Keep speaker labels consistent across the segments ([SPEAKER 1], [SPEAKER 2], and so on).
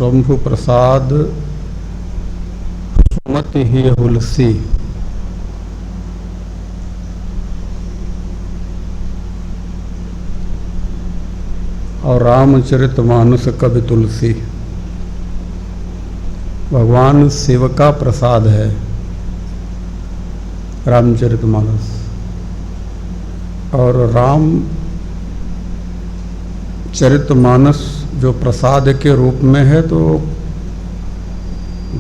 [SPEAKER 1] शंभु प्रसाद सुमति ही हुलसी। और रामचरितमानस कवि तुलसी। भगवान शिव का प्रसाद है रामचरितमानस। और रामचरितमानस जो प्रसाद के रूप में है, तो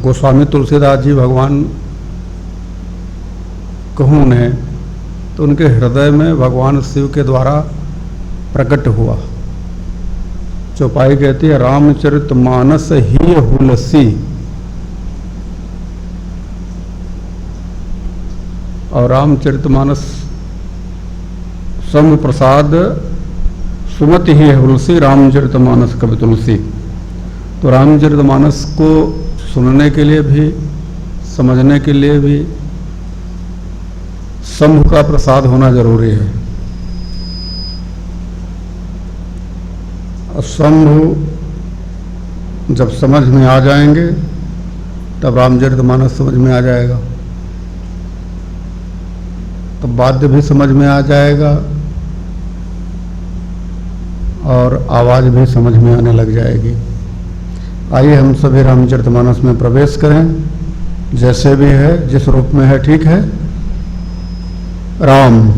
[SPEAKER 1] गोस्वामी तुलसीदास जी भगवान कहूँ ने तो उनके हृदय में भगवान शिव के द्वारा प्रकट हुआ। चौपाई कहती है रामचरितमानस ही हुलसी। और रामचरितमानस शंभु प्रसाद सुमति ही हुलसी, रामचरितमानस कवि तुलसी। तो रामचरितमानस को सुनने के लिए भी, समझने के लिए भी शंभु का प्रसाद होना जरूरी है। और शंभु जब समझ में आ जाएंगे तब रामचरितमानस समझ में आ जाएगा, तब वाद्य भी समझ में आ जाएगा और आवाज भी समझ में आने लग जाएगी। आइए हम सभी रामचरितमानस में प्रवेश करें, जैसे भी है, जिस रूप में है, ठीक है। राम।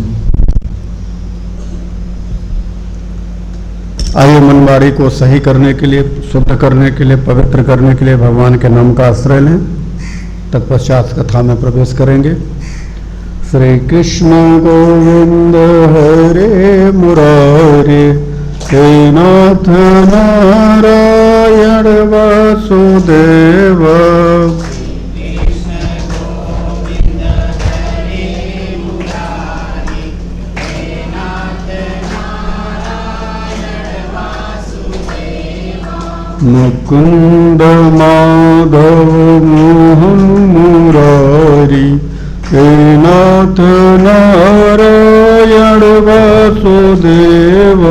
[SPEAKER 1] आइए मनवाड़ी को सही करने के लिए, शुद्ध करने के लिए, पवित्र करने के लिए भगवान के नाम का आश्रय लें। तत्पश्चात कथा में प्रवेश करेंगे। श्री कृष्ण गोविंद हरे मुरारे, हे नाथ नारायण वासुदेव। मुकुंद माधव मोहन मुरारी, हे नाथ नारायण वासुदेव।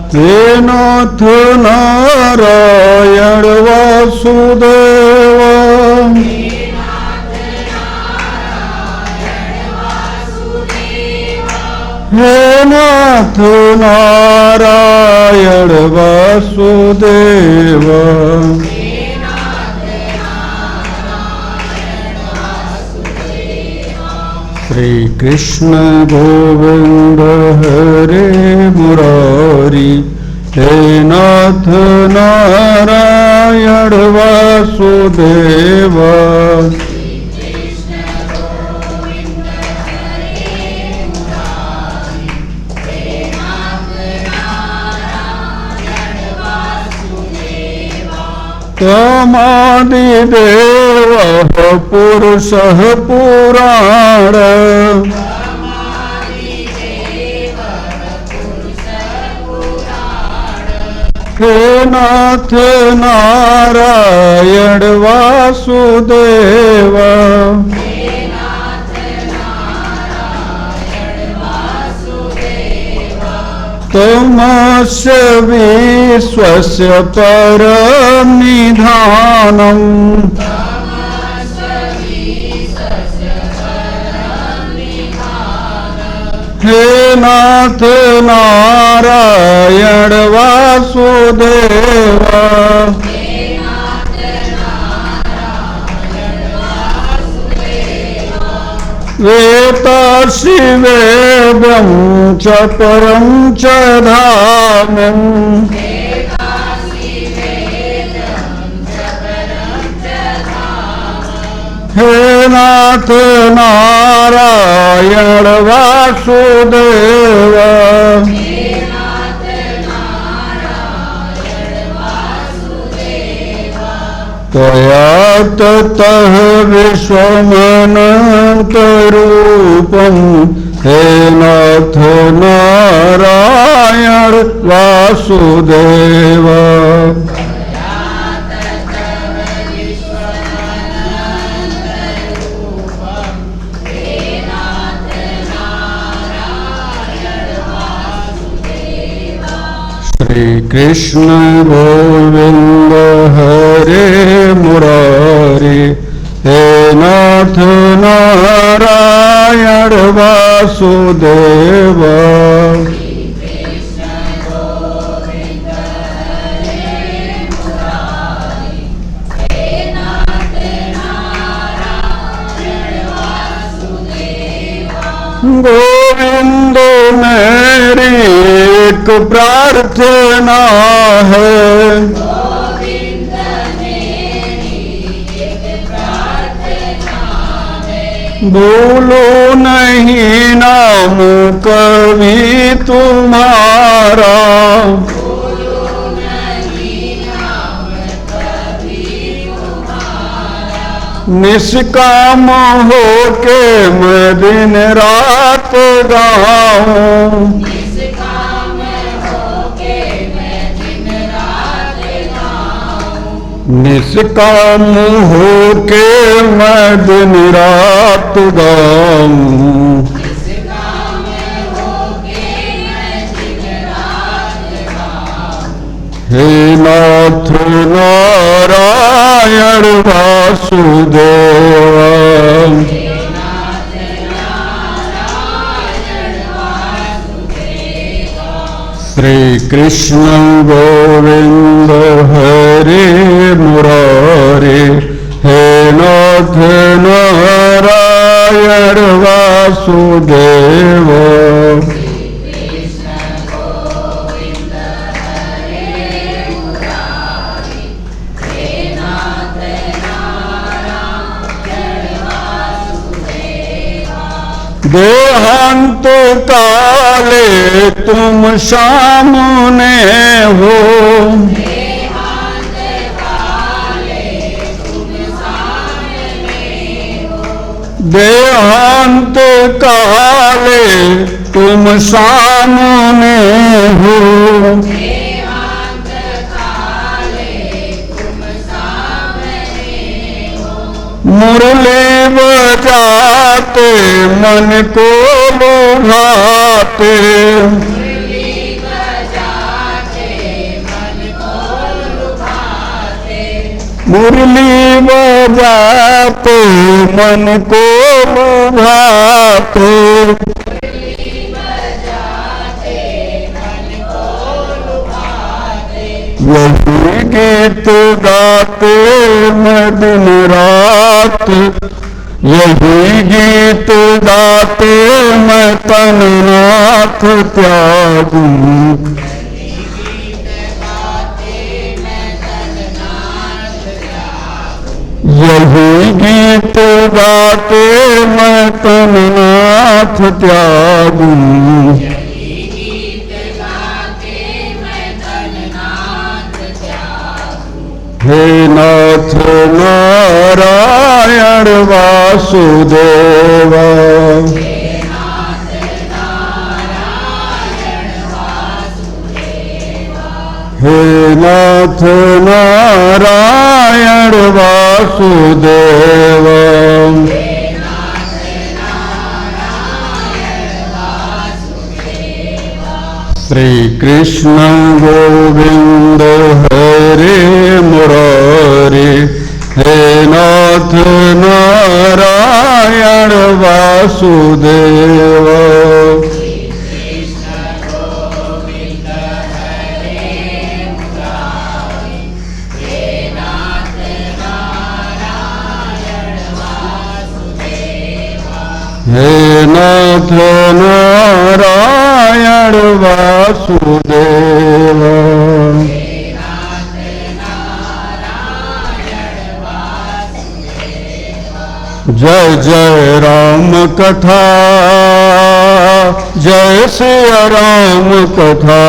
[SPEAKER 1] हे नाथ नारायण वासुदेव। हे नाथ नारायण वासुदेव। श्री कृष्ण गोविंद हरे मुरारी, हे नाथ नारायण वासुदेव। त्वमादिदेव पुरुषः पुराण, हे नाथ नारायण वासुदेव। त्वमस्य विश्वस्य परं निधानम्, हे नाथ नारायण वासुदेव। वेत्तासि वेदं च परं च धामम्, हे नाथ नारायण वासुदेव। त्वया ततः विश्वमनन्तरूपं, हे नाथ नारायण वासुदेव। श्री कृष्ण गोविंद हरे मुरारी, हे नाथ नारायण वासुदेव। गोविंद मेरी एक प्रार्थना है,
[SPEAKER 2] गोविंद मेरी एक प्रार्थना है,
[SPEAKER 1] भूलो नहीं नाम कभी तुम्हारा,
[SPEAKER 2] भूलो नहीं नाम कभी तुम्हारा,
[SPEAKER 1] निष्काम हो के मैं दिन रात गाऊं,
[SPEAKER 2] निष्काम होके मैं दिन रात गाऊं,
[SPEAKER 1] निष्काम हो के मैं दिन रात गाऊं।
[SPEAKER 2] निष्काम होके मैं दिन रात गाऊं।
[SPEAKER 1] हे नाथ नारायण वासुदेव, श्री कृष्ण गोविंद हरे मुरारी, हे नाथ नारायण वासुदेव। देहांत काले तुम सामने हो,
[SPEAKER 2] देहांत काले तुम सामने हो,
[SPEAKER 1] देहांत काले तुम सामने हो,
[SPEAKER 2] देहांत काले तुम सामने हो,
[SPEAKER 1] मुरली बजाते मन को लुभाते,
[SPEAKER 2] मुरली बजाते मन को लुभाते,
[SPEAKER 1] मुरली बजाते मन को लुभाते,
[SPEAKER 2] मुरली बजाते मन को लुभाते,
[SPEAKER 1] यही गीत गाते मैं दिन रात, यही गीत गाते मैं तन नाथ त्यागूं,
[SPEAKER 2] गीत गाते मैं तन नाथ त्यागूं,
[SPEAKER 1] यही गीत गाते मैं तन नाथ त्यागूं।
[SPEAKER 2] गीत गाते मैं तन नाथ त्यागूं।
[SPEAKER 1] हे नाथ नारायण वासुदेव, हे नाथ नारायण वासुदेव। श्री कृष्ण गोविंद हरे मुरारी, हे नाथ नारायण वासुदेव। हे नाथ नारायण वासुदेव। जय जय राम कथा, जय सिया राम कथा,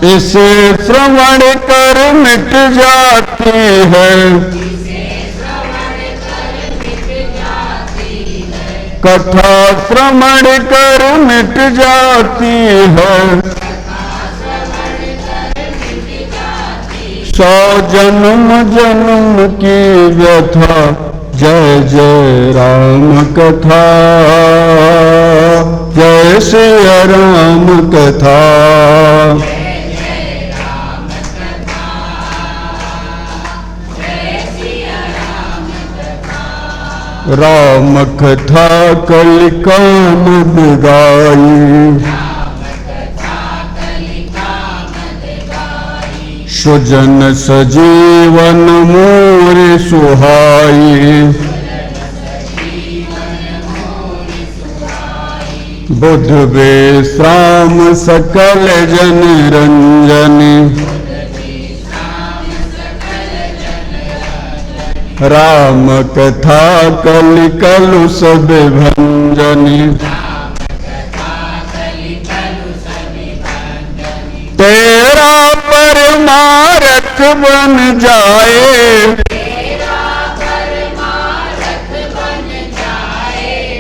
[SPEAKER 1] इसे श्रवण कर मिट जाती है, कथा श्रवण कर मिट जाती है, 100 जन्म जन्म की व्यथा जय जय राम कथा, जय सिया राम कथा। राम कथा कलिकामद गाई, सुजन सजीवन मोर सुहाई। बुध विश्राम सकल जन रंजनी, राम कथा कलिकलु सब भंजनी। तेरा परमारथ बन जाए,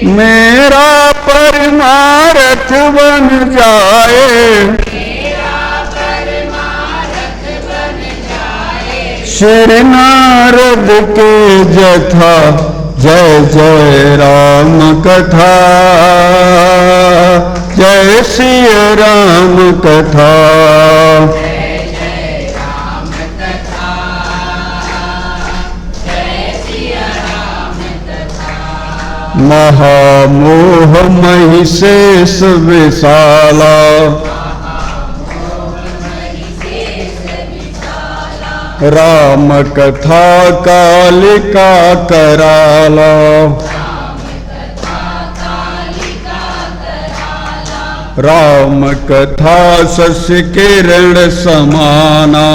[SPEAKER 1] मेरा परमारथ बन जाए। श्री नारद के जथा, जय जय राम कथा, जय सिया राम कथा। महामोह महिषेष विशाला, राम कथा कालिका कराला। राम कथा शशि किरण समाना,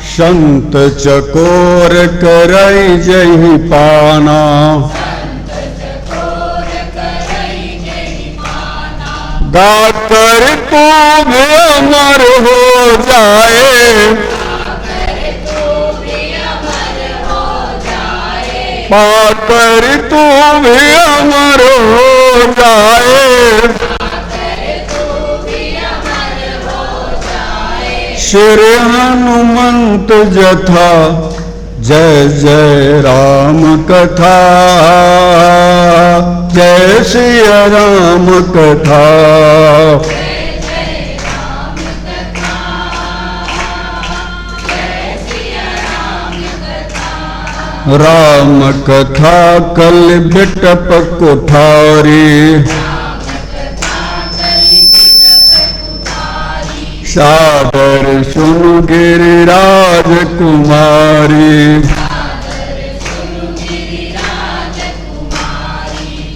[SPEAKER 1] संत चकोर करई जहि पाना। गाकर तू भी अमर हो जाए, पाकर तू भी अमर हो जाए। श्री हनुमंत जथा, जय जय राम कथा, जय सिया राम कथा। राम कथा कल बिटप कुठारी, सादर सुन गिरिराज कुमारी।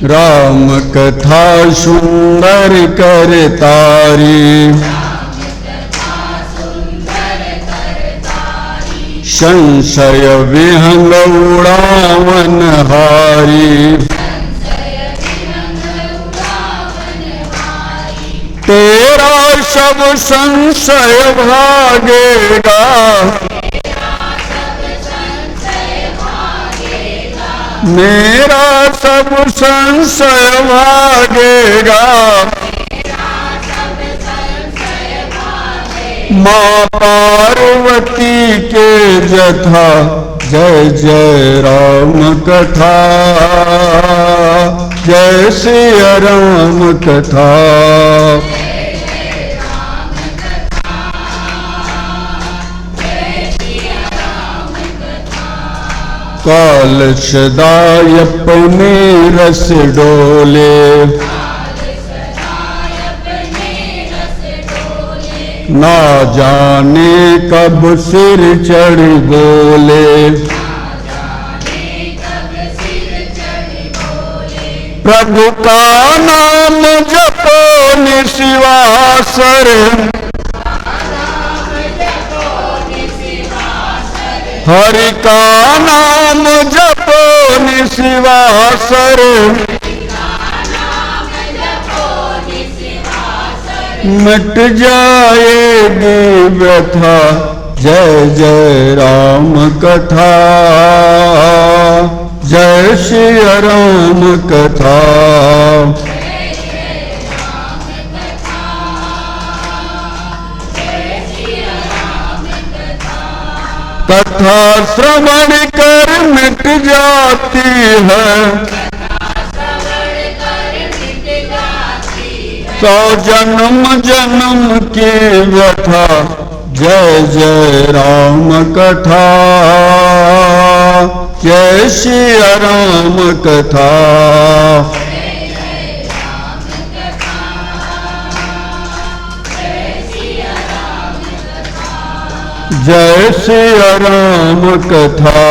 [SPEAKER 1] राम कथा सुंदर कर तारी, संशय विहंग उड़ावन हारी। तेरा सब संशय भागेगा, मेरा सब संशय भागेगा। माँ पार्वती के जथा, जय जय राम कथा, जय सिया राम कथा। काल सदाय अपने रस डोले, ना जाने कब सिर चढ़ बोले। प्रभु का नाम जपो निशिवासर, हरि का नाम जपो निशिवासर। मिट जाएगी व्यथा, जय जय राम कथा, जय सिया राम कथा। कथा श्रवण कर मिट जाती है, सौ जन्म जन्म की व्यथा, जय जय राम कथा, जय श्री राम कथा। जय श्री राम कथा,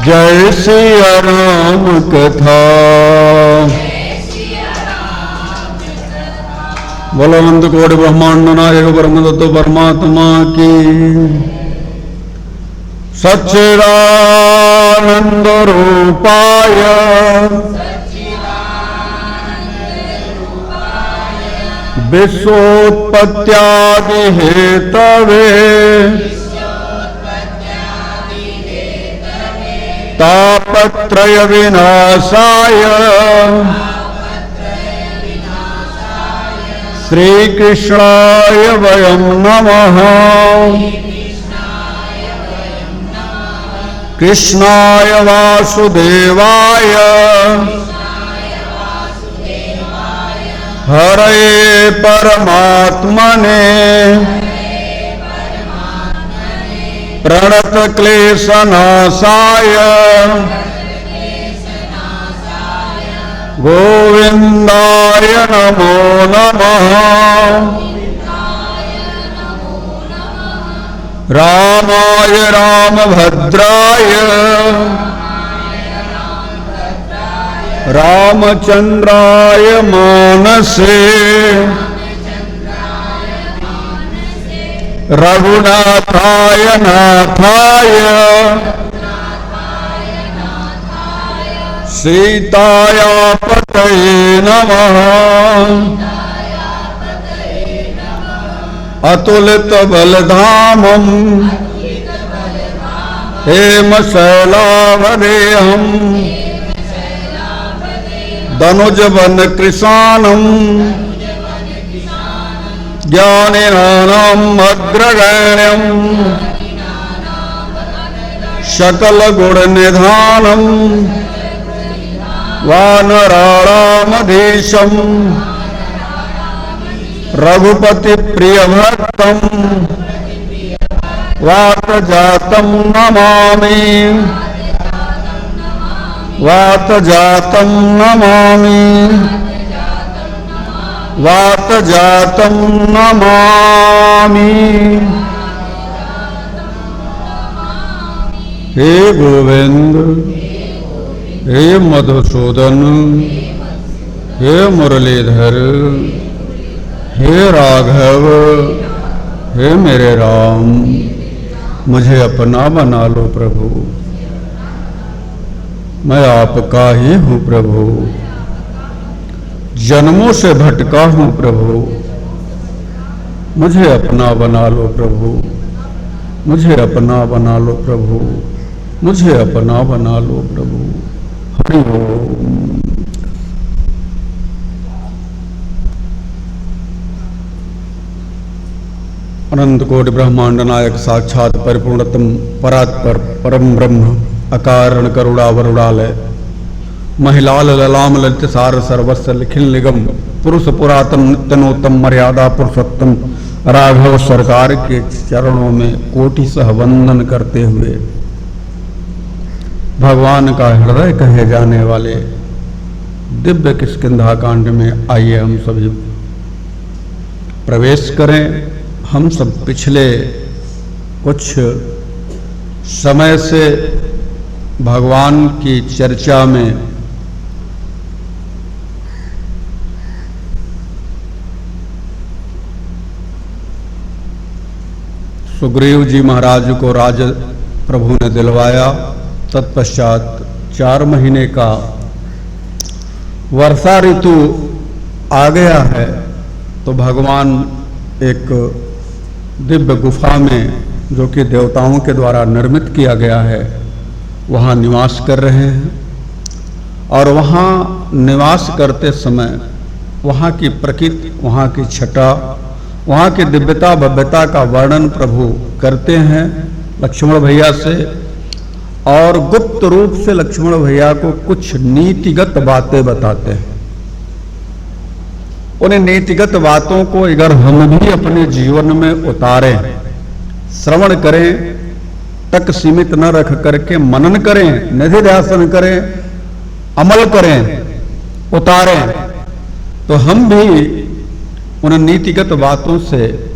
[SPEAKER 1] जय श्री राम कथा। बोलो अनंत कोटि ब्रह्मांड नायक ब्रह्म तत्व परमात्मा की। सच्चिदानंद रूपाय विश्वोत्पत्त्यादि हेतवे तापत्रय विनाशाय श्री कृष्णाय वयं नमः। कृष्णाय वासुदेवाय हरे परमात्मने प्रणत क्लेशनाशाय गोविंदाय नमो नमः। रामाय रामभद्राय रामचंद्राय मानसे रघुनाथाय नाथाय सीताया पतये नमः। अतुलित बलधामं हेमशैलावरेहं दनुजवन कृशानं ज्ञानिनानाम् अग्रगण्यं सकलगुणनिधानं वानराणामधीशं रघुपति प्रियभक्तं वातजातं नमामि, वातजातं नमामि, वातजातं नमामि। हे गोविंद, हे मधुसूदन, हे मुरलीधर, हे राघव, हे मेरे राम, मुझे अपना बना लो प्रभु। मैं आपका ही हूँ प्रभु, जन्मों से भटका हूँ प्रभु, मुझे अपना बना लो प्रभु, मुझे अपना बना लो प्रभु, मुझे अपना बना लो प्रभु। हरि ओम। अनंत कोटि ब्रह्मांड नायक साक्षात परिपूर्णतम परात्पर परम ब्रह्म अकारण करुणावरुणालय महिलाल ललाम ललित सार सर्वस्व लिखिल निगम पुरुष पुरातन नित्यनोत्तम मर्यादा पुरुषोत्तम राघव सरकार के चरणों में कोटि सह वंदन करते हुए भगवान का हृदय कहे जाने वाले दिव्य किष्किंधा कांड में आइए हम सभी प्रवेश करें। हम सब पिछले कुछ समय से भगवान की चर्चा में सुग्रीव जी महाराज को राज प्रभु ने दिलवाया। तत्पश्चात 4 महीने का वर्षा ऋतु आ गया है तो भगवान एक दिव्य गुफा में, जो कि देवताओं के द्वारा निर्मित किया गया है, वहाँ निवास कर रहे हैं। और वहाँ निवास करते समय वहाँ की प्रकृति, वहाँ की छटा, वहाँ की दिव्यता भव्यता का वर्णन प्रभु करते हैं लक्ष्मण भैया से, और गुप्त रूप से लक्ष्मण भैया को कुछ नीतिगत बातें बताते हैं। उन्हें नीतिगत बातों को अगर हम भी अपने जीवन में उतारें, श्रवण करें, तक सीमित न रख करके मनन करें, निधिध्यासन करें, अमल करें, उतारें, तो हम भी उन नीतिगत बातों से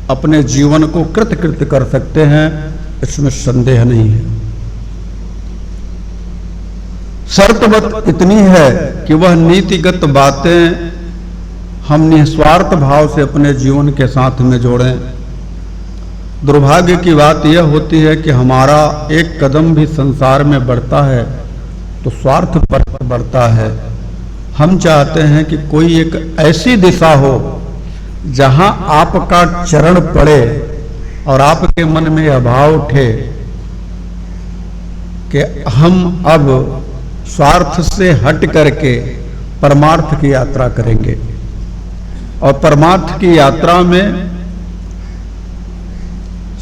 [SPEAKER 1] अपने जीवन को कृतकृत्य कर सकते हैं, इसमें संदेह नहीं है। शर्त बस इतनी है कि वह नीतिगत बातें हम निस्वार्थ भाव से अपने जीवन के साथ में जोड़ें। दुर्भाग्य की बात यह होती है कि हमारा एक कदम भी संसार में बढ़ता है तो स्वार्थ पर बढ़ता है। हम चाहते हैं कि कोई एक ऐसी दिशा हो जहां आपका चरण पड़े और आपके मन में यह भाव उठे कि हम अब स्वार्थ से हट करके परमार्थ की यात्रा करेंगे। और परमार्थ की यात्रा में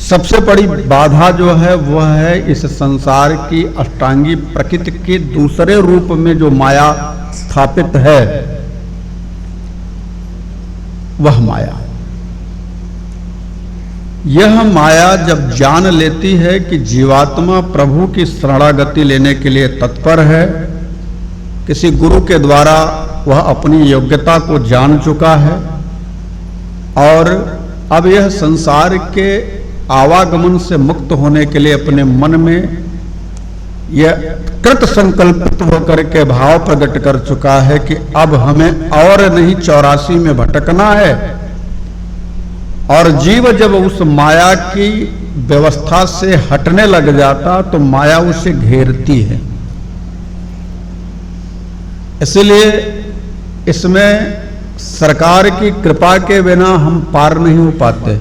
[SPEAKER 1] सबसे बड़ी बाधा जो है वह है इस संसार की अष्टांगी प्रकृति के दूसरे रूप में जो माया स्थापित है, वह माया। यह माया जब जान लेती है कि जीवात्मा प्रभु की शरणागति लेने के लिए तत्पर है, किसी गुरु के द्वारा वह अपनी योग्यता को जान चुका है और अब यह संसार के आवागमन से मुक्त होने के लिए अपने मन में यह कृत संकल्पित होकर के भाव प्रकट कर चुका है कि अब हमें और नहीं 84 में भटकना है। और जीव जब उस माया की व्यवस्था से हटने लग जाता तो माया उसे घेरती है। इसलिए इसमें सरकार की कृपा के बिना हम पार नहीं हो पाते,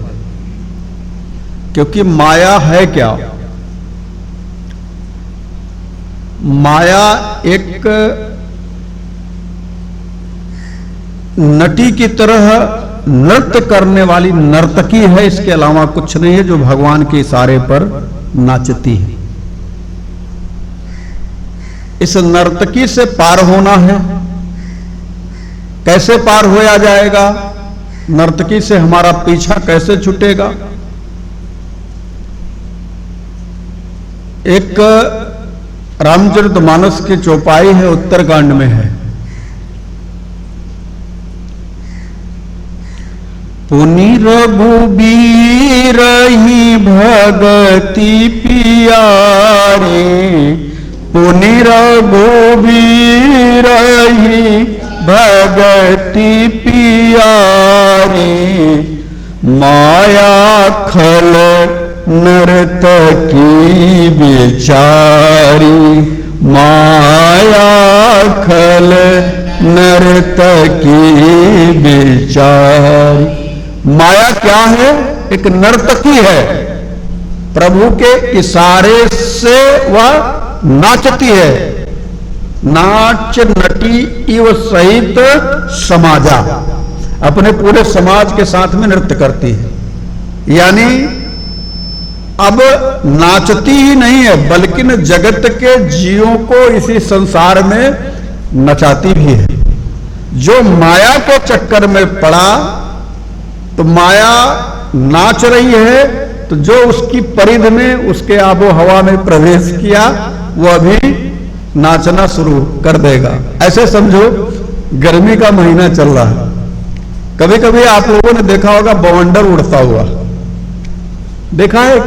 [SPEAKER 1] क्योंकि माया है क्या? माया एक नटी की तरह नृत्य करने वाली नर्तकी है, इसके अलावा कुछ नहीं है, जो भगवान के इशारे पर नाचती है। इस नर्तकी से पार होना है। कैसे पार होया जाएगा? नर्तकी से हमारा पीछा कैसे छूटेगा? एक रामचरितमानस की चौपाई है, उत्तरकांड में है। पुनि रघुबीर ही भगति पियारे, पुनि रघुबीर ही भगति पियारे, माया खल नर्तकी बिचारी, माया खल नर्तकी बिचारी। माया क्या है? एक नर्तकी है। प्रभु के इशारे से वह नाचती है। नाच नटी इव सहित समाजा, अपने पूरे समाज के साथ में नृत्य करती है। यानी अब नाचती ही नहीं है, बल्कि जगत के जीवों को इसी संसार में नचाती भी है। जो माया के चक्कर में पड़ा तो माया नाच रही है, तो जो उसकी परिधि में, उसके आबो हवा में प्रवेश किया, वो अभी नाचना शुरू कर देगा। ऐसे समझो गर्मी का महीना चल रहा है। कभी कभी आप लोगों ने देखा होगा बवंडर उड़ता हुआ, देखा है?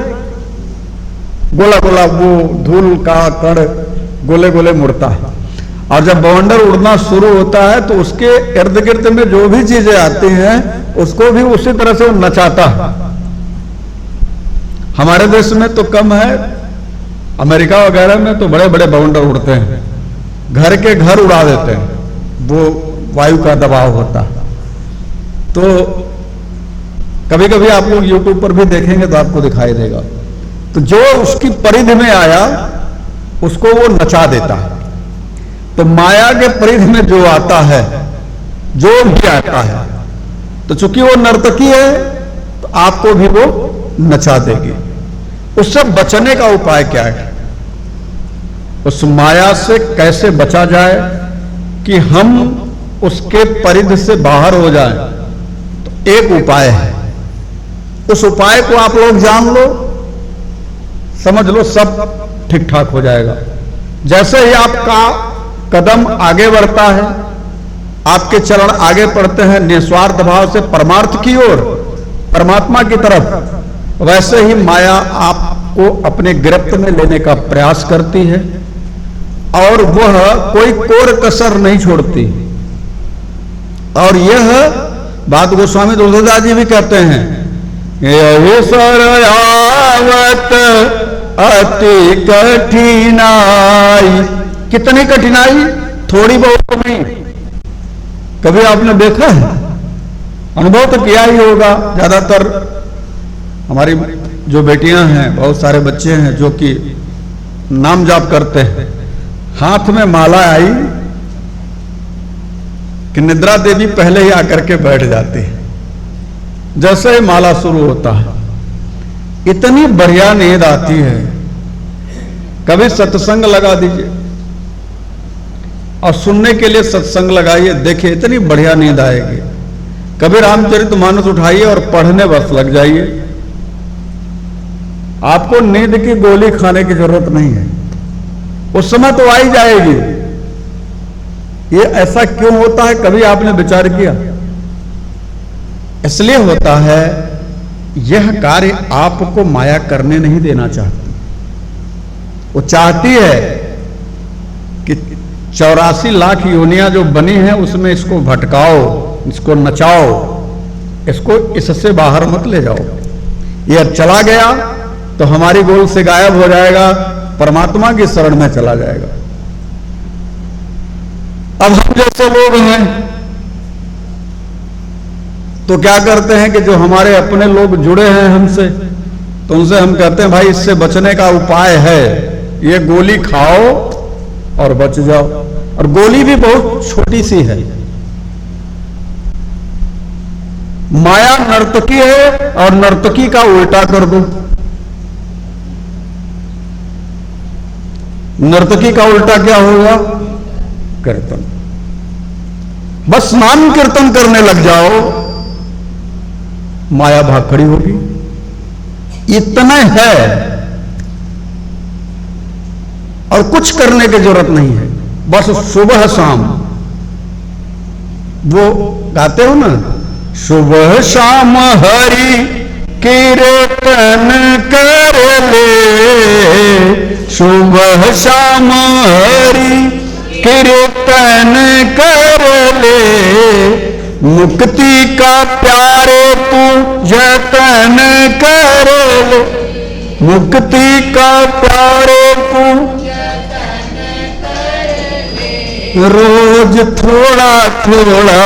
[SPEAKER 1] गोला गोला वो धूल का कण गोले गोले मुड़ता है, और जब बवंडर उड़ना शुरू होता है तो उसके इर्द गिर्द में जो भी चीजें आती हैं उसको भी उसी तरह से वो नचाता है। हमारे देश में तो कम है, अमेरिका वगैरह में तो बड़े बड़े बवंडर उड़ते हैं, घर के घर उड़ा देते हैं, वो वायु का दबाव होता है। तो कभी कभी आप लोग यूट्यूब पर भी देखेंगे तो आपको दिखाई देगा। तो जो उसकी परिधि में आया उसको वो नचा देता है। तो माया के परिधि में जो आता है, जो भी आता है, तो चूंकि वो नर्तकी है तो आपको भी वो नचा देगी। उससे बचने का उपाय क्या है? उस माया से कैसे बचा जाए कि हम उसके परिधि से बाहर हो जाएं? तो एक उपाय है, उस उपाय को आप लोग जान लो, समझ लो, सब ठीक ठाक हो जाएगा। जैसे ही आपका कदम आगे बढ़ता है, आपके चरण आगे बढ़ते हैं निस्वार्थ भाव से परमार्थ की ओर, परमात्मा की तरफ, वैसे ही माया आपको अपने गिरफ्त में लेने का प्रयास करती है और वह कोई कोर कसर नहीं छोड़ती। और यह बात गोस्वामी तुलसीदास जी भी कहते हैं, यही सरयावत अति कठिनाई। कितनी कठिनाई? थोड़ी बहुत नहीं। कभी आपने देखा है? अनुभव तो किया ही होगा। ज्यादातर हमारी जो बेटियां हैं, बहुत सारे बच्चे हैं जो कि नाम जाप करते हैं, हाथ में माला आई कि निद्रा देवी पहले ही आकर के बैठ जाती है जैसे ही माला शुरू होता है। इतनी बढ़िया नींद आती है। कभी सत्संग लगा दीजिए और सुनने के लिए सत्संग लगाइए, देखिए इतनी बढ़िया नींद आएगी। कभी रामचरितमानस उठाइए और पढ़ने बस लग जाइए, आपको नींद की गोली खाने की जरूरत नहीं है, उस समय तो आ ही जाएगी। ये ऐसा क्यों होता है, कभी आपने विचार किया? इसलिए होता है, यह कार्य आपको माया करने नहीं देना चाहती। वो चाहती है कि 84 लाख योनियां जो बनी हैं उसमें इसको भटकाओ, इसको नचाओ, इसको इससे बाहर मत ले जाओ। ये अब चला गया तो हमारी गोल से गायब हो जाएगा, परमात्मा की शरण में चला जाएगा। अब हम जैसे लोग हैं तो क्या करते हैं कि जो हमारे अपने लोग जुड़े हैं हमसे, तो उनसे हम कहते हैं भाई इससे बचने का उपाय है, ये गोली खाओ और बच जाओ। और गोली भी बहुत छोटी सी है। माया नर्तकी है और नर्तकी का उल्टा कर दो। नर्तकी का उल्टा क्या होगा? कीर्तन। बस नाम कीर्तन करने लग जाओ, माया भाग खड़ी होगी। इतना है और कुछ करने की जरूरत नहीं है। बस सुबह शाम वो गाते हो ना, सुबह शाम हरि कीर्तन कर ले, सुबह शाम हरि कीर्तन कर ले, मुक्ति का प्यारे तू जतन कर ले, मुक्ति का प्यारे तू रोज थोड़ा थोड़ा,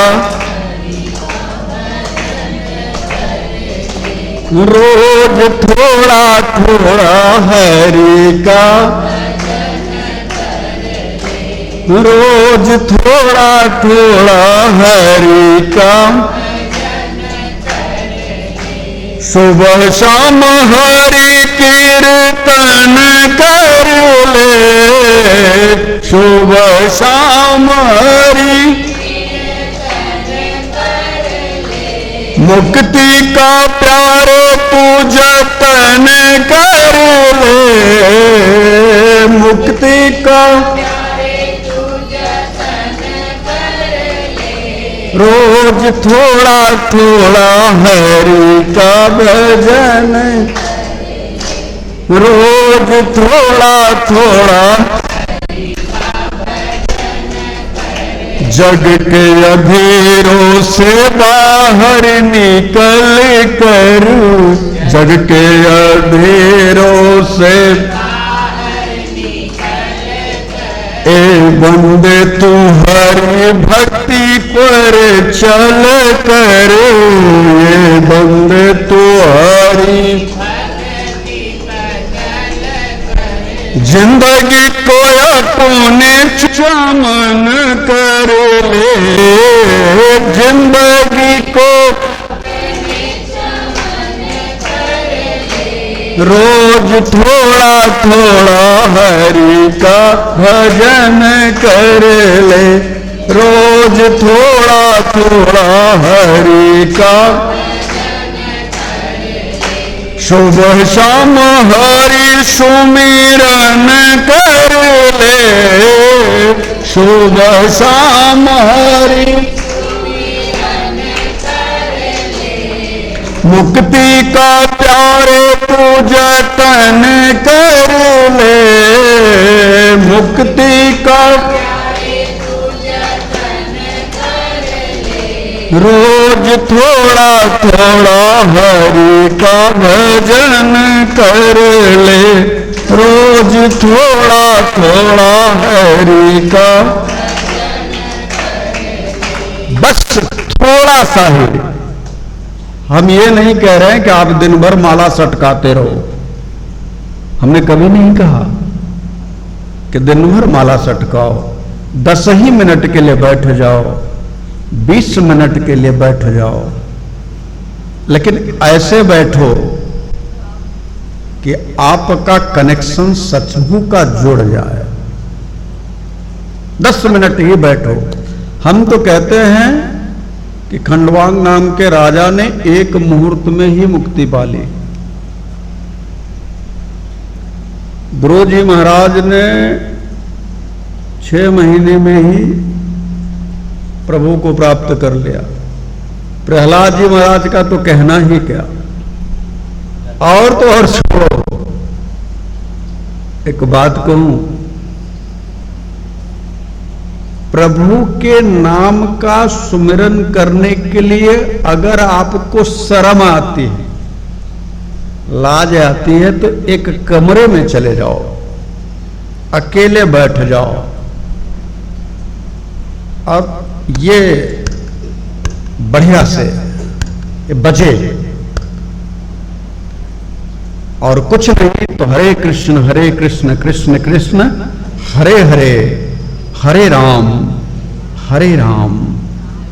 [SPEAKER 1] रोज थोड़ा थोड़ा हरि का, रोज थोड़ा थोड़ा हरि का, सुबह शाम हरि कीर्तन कर ले, सुबह शाम हरि मुक्ति का प्यारे तू जतन कर ले, मुक्ति का रोज थोड़ा थोड़ा हरि का भजन, रोज थोड़ा थोड़ा जग के अंधेरों से बाहर निकल कर, जग के अंधेरों से ए बंदे तू हरि भक्ति पर चल कर, ये बंदे तू हरि जिंदगी को अपने चमन कर ले, जिंदगी को रोज थोड़ा थोड़ा हरि का भजन कर ले, रोज थोड़ा थोड़ा हरि का सुबह शाम हरि सुमिरन कर ले, सुबह शाम हरि मुक्ति का प्यारे तू जतन कर ले, मुक्ति का रोज थोड़ा थोड़ा हरि का भजन कर ले, रोज थोड़ा थोड़ा हरि का बस थोड़ा सा ही। हम ये नहीं कह रहे हैं कि आप दिन भर माला सटकाते रहो, हमने कभी नहीं कहा कि दिन भर माला सटकाओ। 10 ही मिनट के लिए बैठ जाओ, 20 मिनट के लिए बैठ जाओ, लेकिन ऐसे बैठो कि आपका कनेक्शन सचमुच का जुड़ जाए। 10 मिनट ही बैठो। हम तो कहते हैं कि खंडवांग नाम के राजा ने एक मुहूर्त में ही मुक्ति पा ली। गुरु जी महाराज ने 6 महीने में ही प्रभु को प्राप्त कर लिया। प्रहलाद जी महाराज का तो कहना ही क्या, और तो और छोड़ो। एक बात कहूं, प्रभु के नाम का सुमिरन करने के लिए अगर आपको शर्म आती है, लाज आती है, तो एक कमरे में चले जाओ, अकेले बैठ जाओ और ये बढ़िया से ये बजे, और कुछ नहीं तो हरे कृष्ण कृष्ण कृष्ण हरे हरे, हरे राम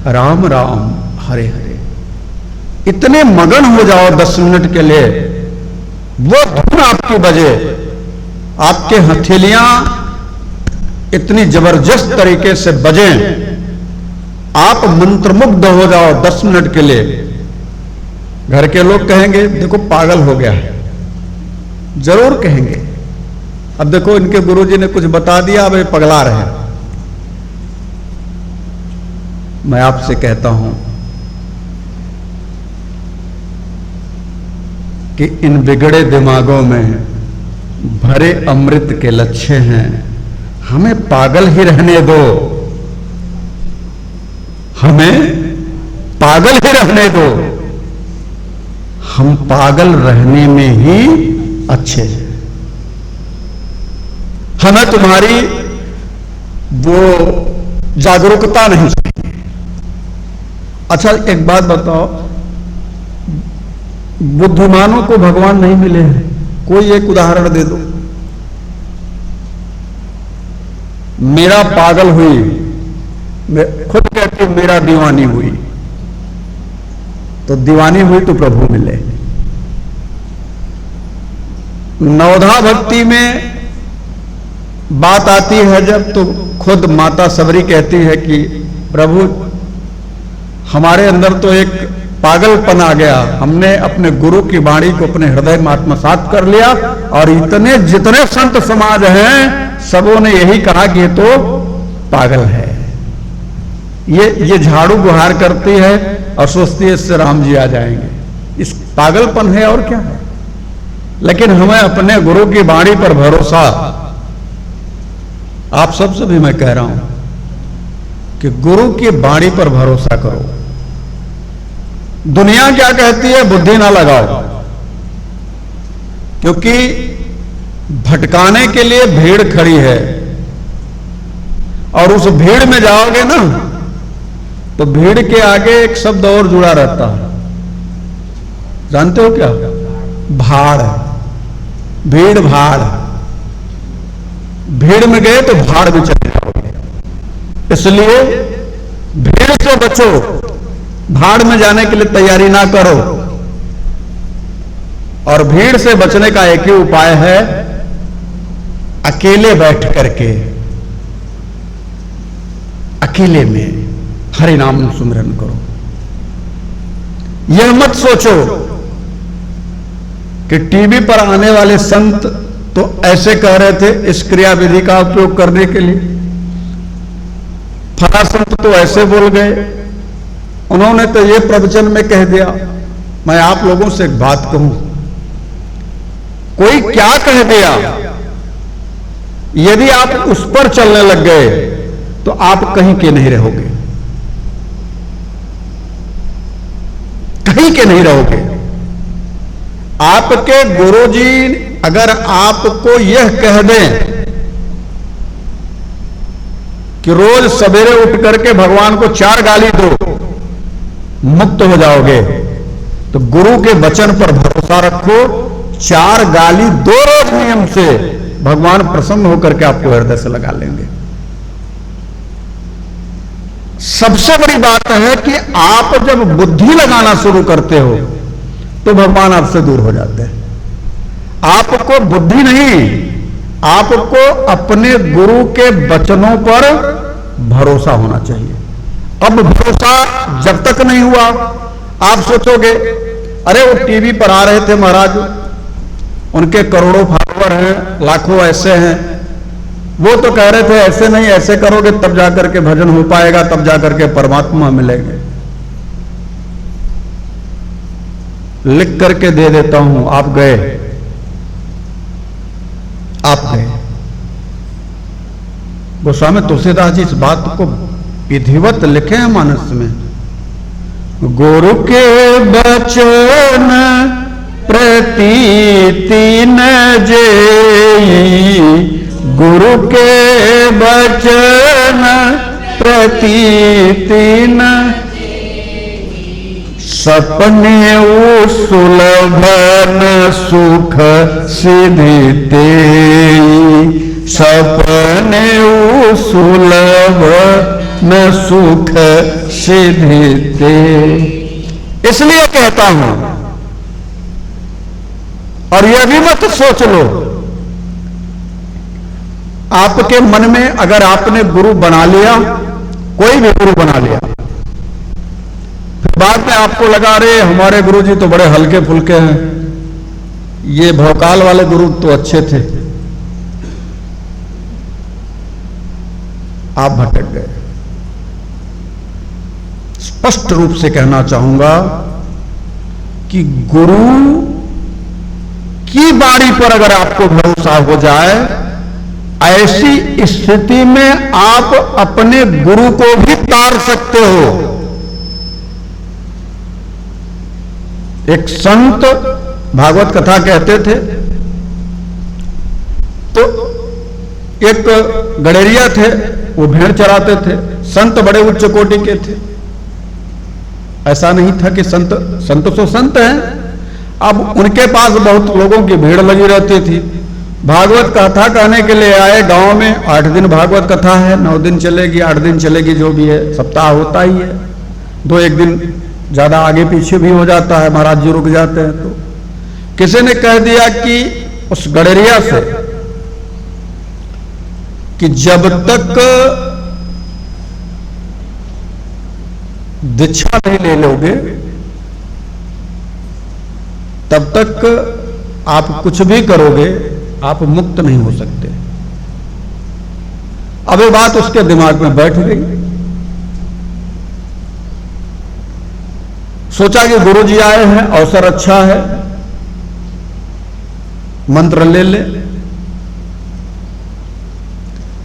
[SPEAKER 1] राम राम हरे हरे। इतने मगन हो जाओ 10 मिनट के लिए, वो धुन आपकी बजे, आपके हथेलियां इतनी जबरदस्त तरीके से बजें, आप मंत्रमुग्ध हो जाओ 10 मिनट के लिए। घर के लोग कहेंगे देखो पागल हो गया है, जरूर कहेंगे। अब देखो इनके गुरुजी ने कुछ बता दिया, अब ये पगला रहे हैं। मैं आपसे कहता हूं कि इन बिगड़े दिमागों में भरे अमृत के लच्छे हैं, हमें पागल ही रहने दो, हमें पागल ही रहने दो। हम पागल रहने में ही अच्छे हैं। हमें तुम्हारी वो जागरूकता नहीं चाहिए। अच्छा एक बात बताओ, बुद्धिमानों को भगवान नहीं मिले हैं? कोई एक उदाहरण दे दो। मेरा पागल हुई, मैं खुद कहती हूं मेरा दीवानी हुई, तो दीवानी हुई तो प्रभु मिले। नवधा भक्ति में बात आती है जब, तो खुद माता सबरी कहती है कि प्रभु हमारे अंदर तो एक पागलपन आ गया, हमने अपने गुरु की वाणी को अपने हृदय में आत्मसात कर लिया, और इतने जितने संत समाज हैं सबों ने यही कहा कि ये तो पागल है। ये झाड़ू गुहार करती है और सोचती है इससे राम जी आ जाएंगे। इस पागलपन है और क्या है। लेकिन हमें अपने गुरु की वाणी पर भरोसा, आप सबसे भी मैं कह रहा हूं कि गुरु की वाणी पर भरोसा करो। दुनिया क्या कहती है बुद्धि ना लगाओ, क्योंकि भटकाने के लिए भीड़ खड़ी है, और उस भीड़ में जाओगे ना तो भीड़ के आगे एक शब्द और जुड़ा रहता है, जानते हो क्या? भाड़। भीड़ भाड़, भीड़ में गए तो भाड़ में चले जाओगे। इसलिए भीड़ से बचो, भाड़ में जाने के लिए तैयारी ना करो। और भीड़ से बचने का एक ही उपाय है, अकेले बैठ करके अकेले में हरि नाम सुमिरन करो। यह मत सोचो कि टीवी पर आने वाले संत तो ऐसे कह रहे थे इस क्रिया विधि का उपयोग करने के लिए, फला संत तो ऐसे बोल गए, उन्होंने तो ये प्रवचन में कह दिया। मैं आप लोगों से एक बात कहूं, कोई क्या कह दिया, यदि आप उस पर चलने लग गए तो आप कहीं के नहीं रहोगे, कहीं के नहीं रहोगे। आपके गुरुजी अगर आपको यह कह दें कि रोज सवेरे उठ करके भगवान को 4 गाली दो, मुक्त हो जाओगे, तो गुरु के वचन पर भरोसा रखो, 4 गाली 2 रोज नियम से भगवान प्रसन्न होकर के आपको हृदय से लगा लेंगे। सबसे बड़ी बात है कि आप जब बुद्धि लगाना शुरू करते हो तो भगवान आपसे दूर हो जाते हैं। आपको बुद्धि नहीं, आपको अपने गुरु के वचनों पर भरोसा होना चाहिए। अब भरोसा जब तक नहीं हुआ, आप सोचोगे अरे वो टीवी पर आ रहे थे महाराज, उनके करोड़ों फॉलोअर हैं, लाखों ऐसे हैं, वो तो कह रहे थे ऐसे नहीं, ऐसे करोगे तब जाकर के भजन हो पाएगा, तब जाकर के परमात्मा मिलेंगे। लिख करके दे देता हूं, आप गए, आप गए। गोस्वामी तुलसीदास जी इस बात को विधिवत लिखे हैं मानस में। गुरु के बचन प्रतीति न जेई, गुरु के बचन प्रतीति न सपने सुलभन सुख सिद्धि तेई, सपने सुलभ न सुख सिद्धि तेई। इसलिए कहता हूं, और यह भी मत सोच लो, आपके मन में अगर आपने गुरु बना लिया, कोई भी गुरु बना लिया, फिर बाद में आपको लगा रहे हमारे गुरु जी तो बड़े हल्के फुल्के हैं, ये भौकाल वाले गुरु तो अच्छे थे, आप भटक गए। स्पष्ट रूप से कहना चाहूंगा कि गुरु की बाणी पर अगर आपको भरोसा हो जाए, ऐसी स्थिति में आप अपने गुरु को भी तार सकते हो। एक संत भागवत कथा कहते थे, तो एक गडेरिया थे, वो भेड़ चराते थे। संत बड़े उच्च कोटि के थे, ऐसा नहीं था कि संत तो संत हैं। अब उनके पास बहुत लोगों की भीड़ लगी रहती थी। भागवत कथा कहने के लिए आए गांव में, 8 दिन भागवत कथा है, 9 दिन चलेगी, 8 दिन चलेगी, जो भी है, सप्ताह होता ही है। 2-1 दिन ज्यादा आगे पीछे भी हो जाता है, महाराज जी रुक जाते हैं। तो किसी ने कह दिया कि उस गडरिया से कि जब तक दीक्षा नहीं ले लोगे तब तक आप कुछ भी करोगे, आप मुक्त नहीं हो सकते। अब ये बात उसके दिमाग में बैठ गई। सोचा कि गुरुजी आए हैं, अवसर अच्छा है, मंत्र ले ले।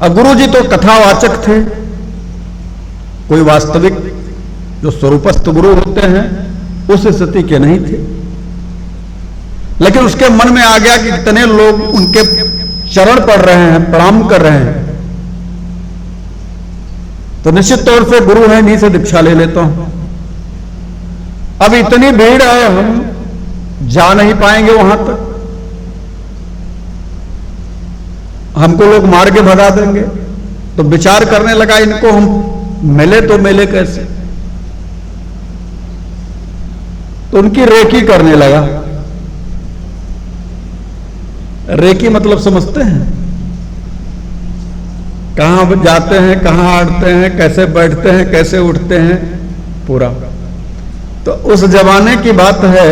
[SPEAKER 1] अब गुरुजी तो कथावाचक थे, कोई वास्तविक जो स्वरूपस्थ गुरु होते हैं उस स्थिति के नहीं थे। लेकिन उसके मन में आ गया कि कितने लोग उनके चरण पड़ रहे हैं, प्रणाम कर रहे हैं, तो निश्चित तौर से गुरु है, इन्हीं से दीक्षा ले लेता हूं। अब इतनी भीड़ है, हम जा नहीं पाएंगे वहां तक, हमको लोग मार के भगा देंगे। तो विचार करने लगा, इनको हम मिले तो मिले कैसे। तो उनकी रेकी करने लगा रेकी मतलब समझते हैं? कहां जाते हैं, कहां आड़ते हैं, कैसे बैठते हैं, कैसे उठते हैं, पूरा। तो उस जमाने की बात है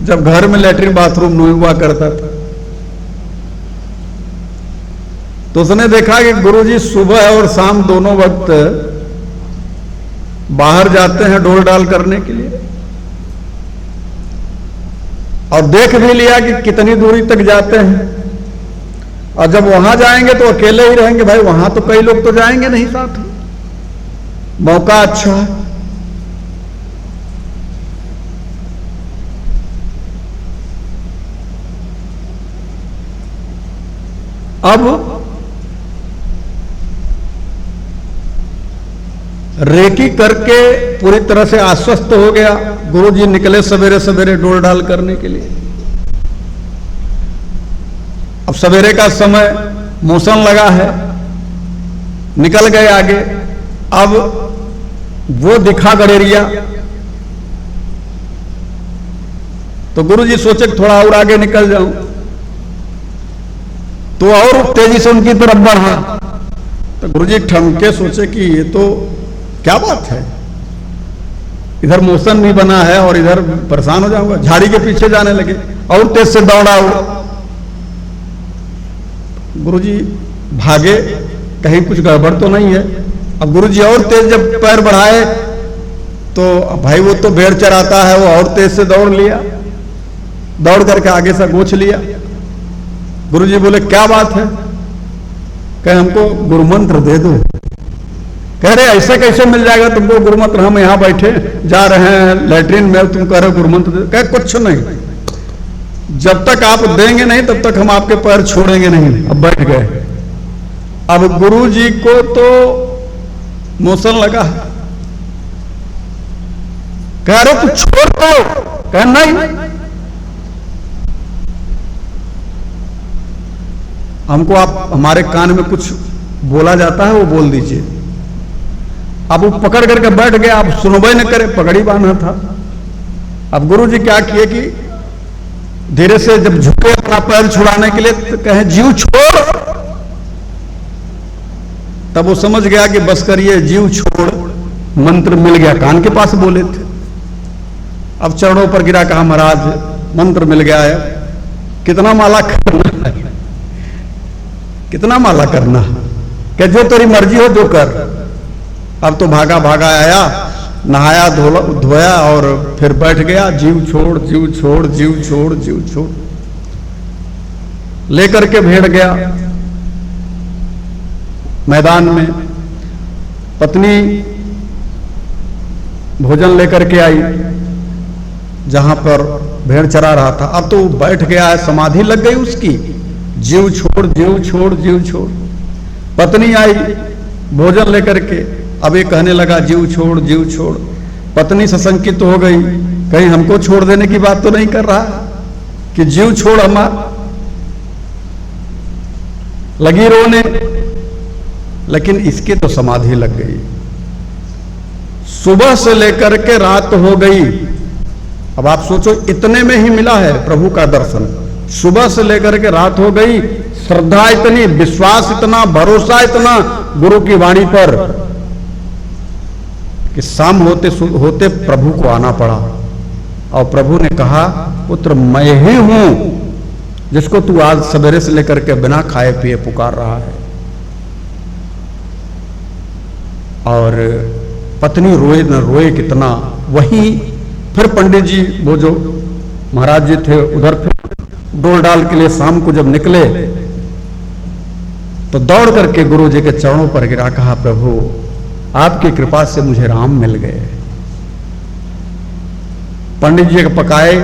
[SPEAKER 1] जब घर में लेटरिन बाथरूम नहीं हुआ करता था। तो उसने देखा कि गुरुजी सुबह और शाम दोनों वक्त बाहर जाते हैं डोल डाल करने के लिए, और देख भी लिया कि कितनी दूरी तक जाते हैं। और जब वहां जाएंगे तो अकेले ही रहेंगे, भाई वहां तो कई लोग तो जाएंगे नहीं साथ में, मौका अच्छा है। अब रेकी करके पूरी तरह से आश्वस्त हो गया। गुरुजी निकले सवेरे सवेरे डोल डाल करने के लिए। अब सवेरे का समय, मौसम लगा है, निकल गए आगे। अब वो दिखा गडेरिया, तो गुरुजी सोचे थोड़ा और आगे निकल जाऊं, तो और तेजी से उनकी तरफ बढ़ा। तो गुरुजी ठमके सोचे कि ये तो क्या बात है, इधर मौसम नहीं बना है और इधर परेशान हो जाऊंगा। झाड़ी के पीछे जाने लगे और तेज से दौड़ा वो। गुरुजी भागे, कहीं कुछ गड़बड़ तो नहीं है। अब गुरुजी और तेज जब पैर बढ़ाए तो भाई वो तो भेड़ चराता है, वो और तेज से दौड़ लिया, दौड़ करके आगे से गोछ लिया। गुरुजी बोले क्या बात है? कहे हमको गुरुमंत्र दे दो। कह रहे ऐसे कैसे मिल जाएगा तुमको गुरुमंत्र, हम यहां बैठे जा रहे हैं लेटरिन में, तुम कह रहे गुरुमंत्र दे। कहे कुछ नहीं, जब तक आप देंगे नहीं तब तक हम आपके पैर छोड़ेंगे नहीं। अब बैठ गए। अब गुरुजी को तो मोशन लगा, कह रहे कुछ छोड़ दो। कह नहीं, हमको आप हमारे कान में कुछ बोला जाता है वो बोल दीजिए। अब वो पकड़ करके बैठ गया। आप सुनबे न करे, पगड़ी बांधा था। अब गुरुजी क्या किए कि धीरे से जब झुके अपना पैर छुड़ाने के लिए, तो कहे जीव छोड़। तब वो समझ गया कि बस करिए, जीव छोड़ मंत्र मिल गया, कान के पास बोले थे। अब चरणों पर गिरा, कहा महाराज मंत्र मिल गया है, कितना माला करना है, कितना माला करना है? क्या जो तेरी मर्जी हो जो कर। अब तो भागा भागा आया, नहाया धोया और फिर बैठ गया। जीव छोड़, जीव छोड़, जीव छोड़, जीव छोड़ लेकर के भेड़ गया मैदान में। पत्नी भोजन लेकर के आई जहां पर भेड़ चरा रहा था। अब तो बैठ गया है, समाधि लग गई उसकी। जीव छोड़, जीव छोड़, जीव छोड़। पत्नी आई भोजन लेकर के, अब ये कहने लगा जीव छोड़, जीव छोड़। पत्नी सशंकित हो गई, कहीं हमको छोड़ देने की बात तो नहीं कर रहा कि जीव छोड़ हमारा। लगी रोने, लेकिन इसकी तो समाधि लग गई। सुबह से लेकर के रात हो गई। अब आप सोचो, इतने में ही मिला है प्रभु का दर्शन। सुबह से लेकर के रात हो गई। श्रद्धा इतनी, विश्वास इतना, भरोसा इतना गुरु की वाणी पर कि शाम होते होते प्रभु को आना पड़ा। और प्रभु ने कहा, पुत्र मैं ही हूं जिसको तू आज सवेरे से लेकर के बिना खाए पिए पुकार रहा है। और पत्नी रोए न रोए कितना। वहीं फिर पंडित जी, वो जो महाराज जी थे, उधर फिर डोल डाल के लिए शाम को जब निकले तो दौड़ करके गुरु जी के चरणों पर गिरा, कहा प्रभु आपकी कृपा से मुझे राम मिल गए। पंडित जी के पकाए,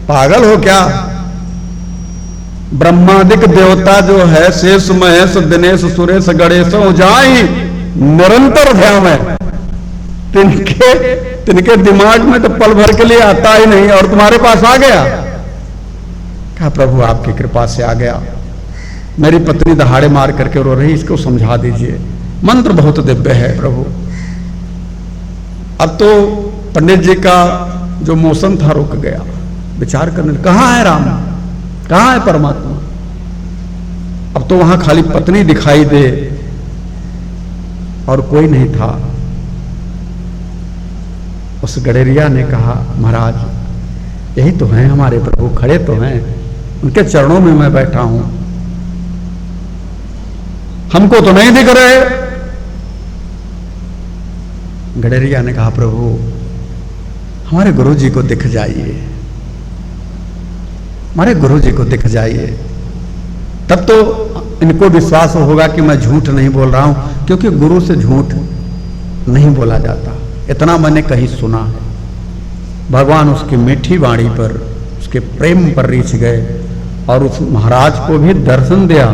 [SPEAKER 1] पागल हो क्या? ब्रह्मादिक देवता जो है, शेष महेश दिनेश सुरेश गणेश जाई निरंतर ध्यान है। तिनके दिमाग में तो पल भर के लिए आता ही नहीं, और तुम्हारे पास आ गया। कहा प्रभु आपकी कृपा से आ गया। मेरी पत्नी दहाड़े मार करके रो रही, इसको समझा दीजिए। मंत्र बहुत दिव्य है प्रभु। अब तो पंडित जी का जो मोशन था रुक गया। विचार करने, कहां है राम, कहां है परमात्मा? अब तो वहां खाली पत्नी दिखाई दे और कोई नहीं था। उस गडेरिया ने कहा, महाराज यही तो हैं हमारे प्रभु, खड़े तो हैं, उनके चरणों में मैं बैठा हूं, हमको तो नहीं दिख रहे। गडेरिया ने कहा, प्रभु हमारे गुरु जी को दिख जाइए, हमारे गुरु जी को दिख जाइए, तब तो इनको विश्वास होगा कि मैं झूठ नहीं बोल रहा हूं, क्योंकि गुरु से झूठ नहीं बोला जाता, इतना मैंने कहीं सुना है। भगवान उसकी मीठी वाणी पर, उसके प्रेम पर रीछ गए और उस महाराज को भी दर्शन दिया।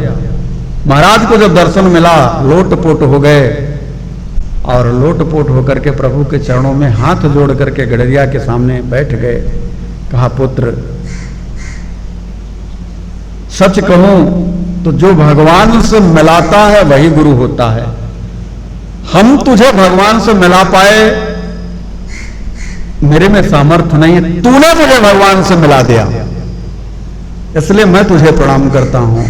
[SPEAKER 1] महाराज को जब दर्शन मिला, लोटपोट हो गए और लोटपोट होकर के प्रभु के चरणों में हाथ जोड़ करके गडरिया के सामने बैठ गए। कहा, पुत्र सच कहूं तो जो भगवान से मिलाता है वही गुरु होता है। हम तुझे भगवान से मिला पाए, मेरे में सामर्थ्य नहीं है, तूने मुझे भगवान से मिला दिया, इसलिए मैं तुझे प्रणाम करता हूं।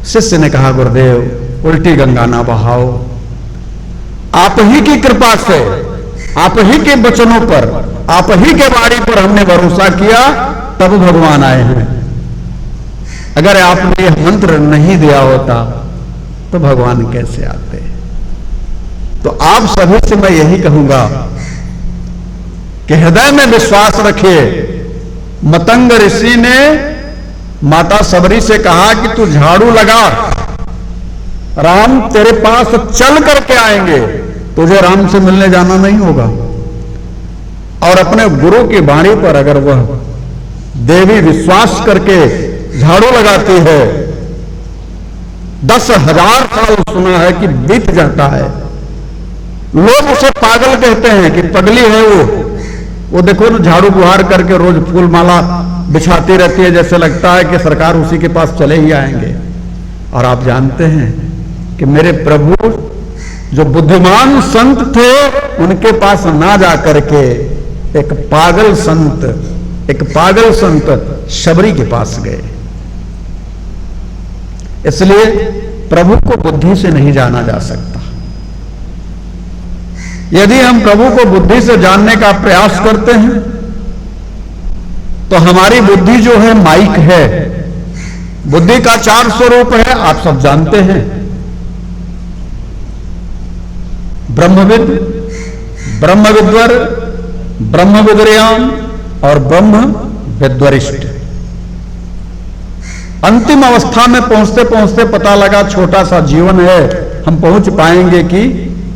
[SPEAKER 1] शिष्य ने कहा, गुरुदेव उल्टी गंगा ना बहाओ, आप ही की कृपा से, आप ही के वचनों पर, आप ही के वाणी पर हमने भरोसा किया, तब भगवान आए हैं। अगर आपने यह मंत्र नहीं दिया होता तो भगवान कैसे आते। तो आप सभी से मैं यही कहूंगा कि हृदय में विश्वास रखिए। मतंग ऋषि ने माता सबरी से कहा कि तू झाड़ू लगा, राम तेरे पास चल करके आएंगे, तुझे राम से मिलने जाना नहीं होगा। और अपने गुरु की वाणी पर अगर वह देवी विश्वास करके झाड़ू लगाती है, 10,000 साल सुना है कि बीत जाता है। लोग उसे पागल कहते हैं कि पगली है वो देखो ना झाड़ू बुहार करके रोज फूल माला बिछाती रहती है, जैसे लगता है कि सरकार उसी के पास चले ही आएंगे। और आप जानते हैं कि मेरे प्रभु जो बुद्धिमान संत थे, उनके पास ना जा करके एक पागल संत शबरी के पास गए। इसलिए प्रभु को बुद्धि से नहीं जाना जा सकता। यदि हम प्रभु को बुद्धि से जानने का प्रयास करते हैं तो हमारी बुद्धि जो है माइक है। बुद्धि का 4 स्वरूप है, आप सब जानते हैं। ब्रह्मविद, ब्रह्मविद्वर, ब्रह्मविद्रयाम और ब्रह्म विद्वरिष्ठ। अंतिम अवस्था में पहुंचते पहुंचते पता लगा छोटा सा जीवन है, हम पहुंच पाएंगे कि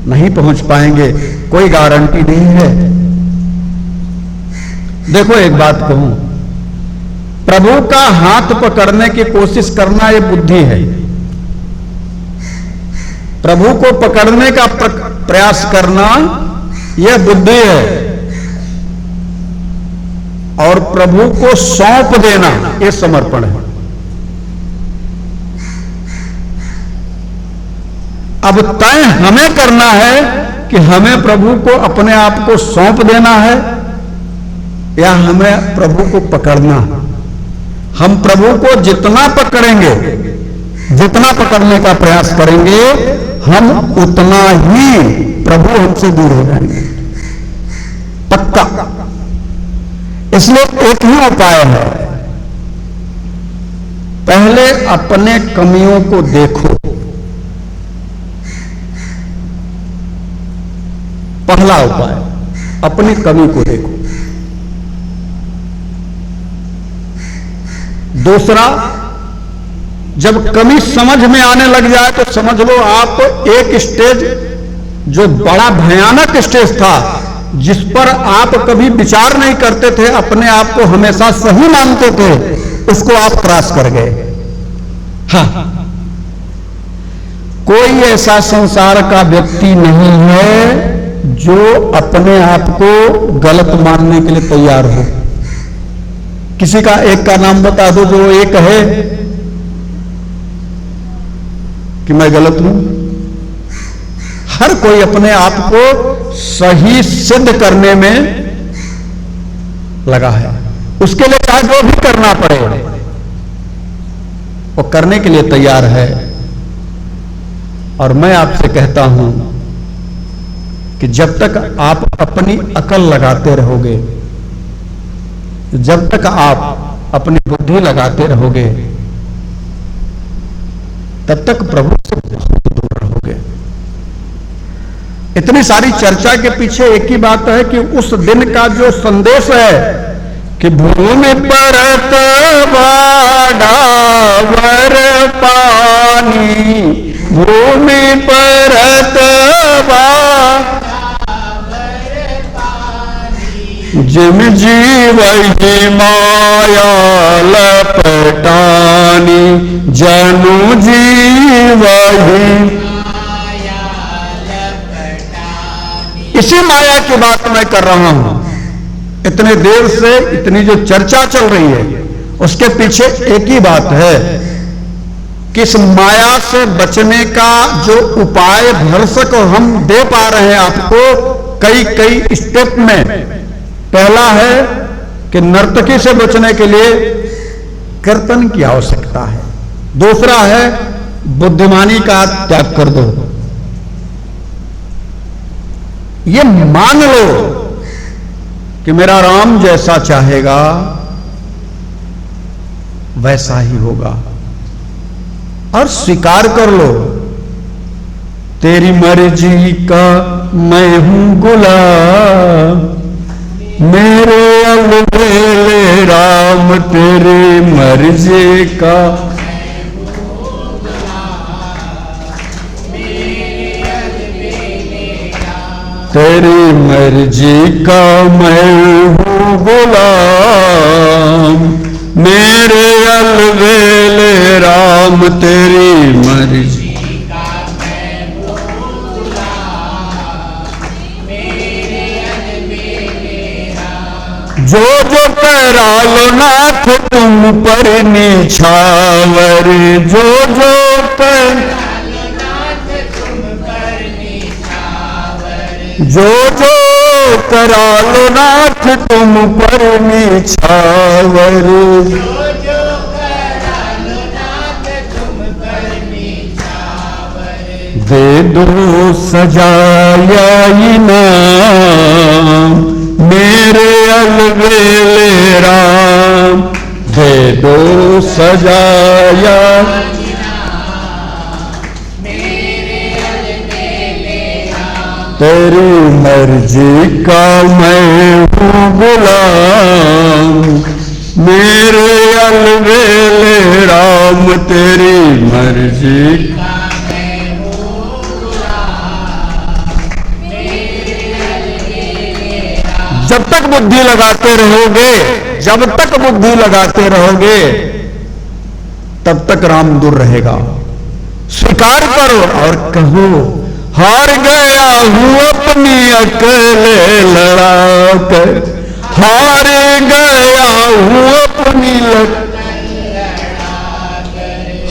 [SPEAKER 1] नहीं पहुंच पाएंगे, कोई गारंटी नहीं है। देखो एक बात कहूं, प्रभु का हाथ पकड़ने की कोशिश करना यह बुद्धि है। प्रभु को पकड़ने का प्रयास करना यह बुद्धि है। और प्रभु को सौंप देना यह समर्पण है। अब तय हमें करना है कि हमें प्रभु को अपने आप को सौंप देना है या हमें प्रभु को पकड़ना। हम प्रभु को जितना पकड़ेंगे, जितना पकड़ने का प्रयास करेंगे, हम उतना ही प्रभु हमसे दूर हो जाएंगे, पक्का। इसलिए एक ही उपाय है, पहले अपने कमियों को देखो। पहला उपाय, अपनी कमी को देखो। दूसरा, जब कमी समझ में आने लग जाए तो समझ लो आप एक स्टेज, जो बड़ा भयानक स्टेज था, जिस पर आप कभी विचार नहीं करते थे, अपने आप को हमेशा सही मानते थे, उसको आप क्रॉस कर गए। हाँ, कोई ऐसा संसार का व्यक्ति नहीं है जो अपने आप को गलत मानने के लिए तैयार हो। किसी का एक का नाम बता दो जो ये कहे कि मैं गलत हूं। हर कोई अपने आप को सही सिद्ध करने में लगा है, उसके लिए चाहे जो भी करना पड़े, वो करने के लिए तैयार है। और मैं आपसे कहता हूं कि जब तक आप अपनी अकल लगाते रहोगे, जब तक आप अपनी बुद्धि लगाते रहोगे, तब तक प्रभु से बहुत दूर रहोगे। इतनी सारी चर्चा के पीछे एक ही बात है कि उस दिन का जो संदेश है कि भूमि पर वर पानी, भूमि पर जिम जीव ही माया लपटानी, जनु जीव ही। इसी माया की बात मैं कर रहा हूं। इतने देर से इतनी जो चर्चा चल रही है उसके पीछे एक ही बात है कि इस माया से बचने का जो उपाय भरसक हम दे पा रहे हैं आपको कई कई स्टेप में। पहला है कि नर्तकी से बचने के लिए कीर्तन की आवश्यकता है। दूसरा है बुद्धिमानी का त्याग कर दो। ये मान लो कि मेरा राम जैसा चाहेगा वैसा ही होगा, और स्वीकार कर लो तेरी मर्जी का मैं हूं गुलाम, मेरे अलबेले राम तेरी मर्जी का। तेरी मर्जी का मैं हूं गुलाम, मेरे अलबेले राम तेरी मर्जी। जो जो करा लो नाथ तुम पर निछावर, जो जो जो जो करा लो नाथ तुम पर निछावर, दे दो सजाया इनाम, मेरे अलबेले राम दे दो सजाया। तेरी मर्जी का मैं हूं गुलाम, मेरे अलबेले राम तेरी मर्जी। जब तक बुद्धि लगाते रहोगे, जब तक बुद्धि लगाते रहोगे तब तक राम दूर रहेगा। स्वीकार करो और कहो हार गया हूं अपनी अकेले लड़ाकर, हार गया हूं अपनी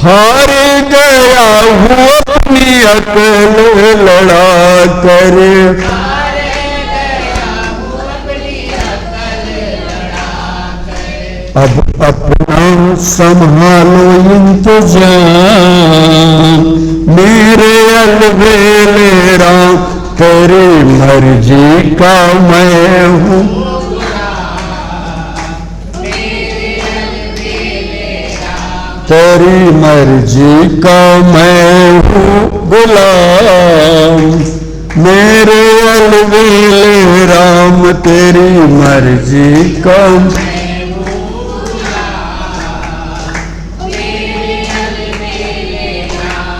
[SPEAKER 1] हार गया हूं अपनी अकेले लड़ाकर। अब अपना संभालो इंतजाम, मेरे अलबेले राम तेरी मर्जी का मैं हूं। तेरी मर्जी का मैं हूं गुलाम, मेरे अलबेले राम तेरी मर्जी का।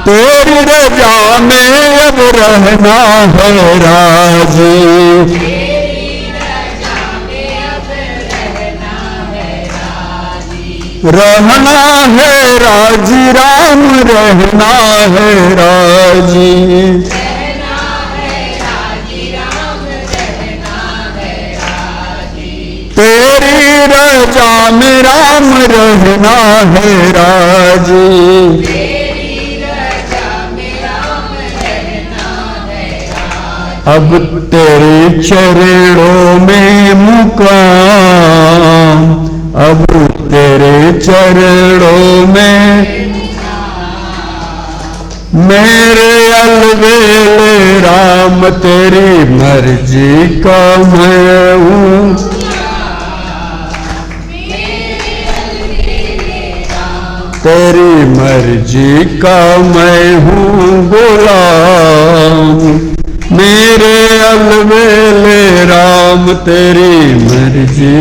[SPEAKER 1] तेरी रजा में अब रहना है राजी, रहना है राजी राम रहना है राजी। तेरी रजा में राम रहना है राजी। अब तेरे चरणों में मुकाम, अब तेरे चरणों में मेरे अलबेले राम तेरी मर्जी का मैं हूँ। तेरी मर्जी का मैं हूँ गुलाम। मेरे अलबेले राम तेरी मर्जी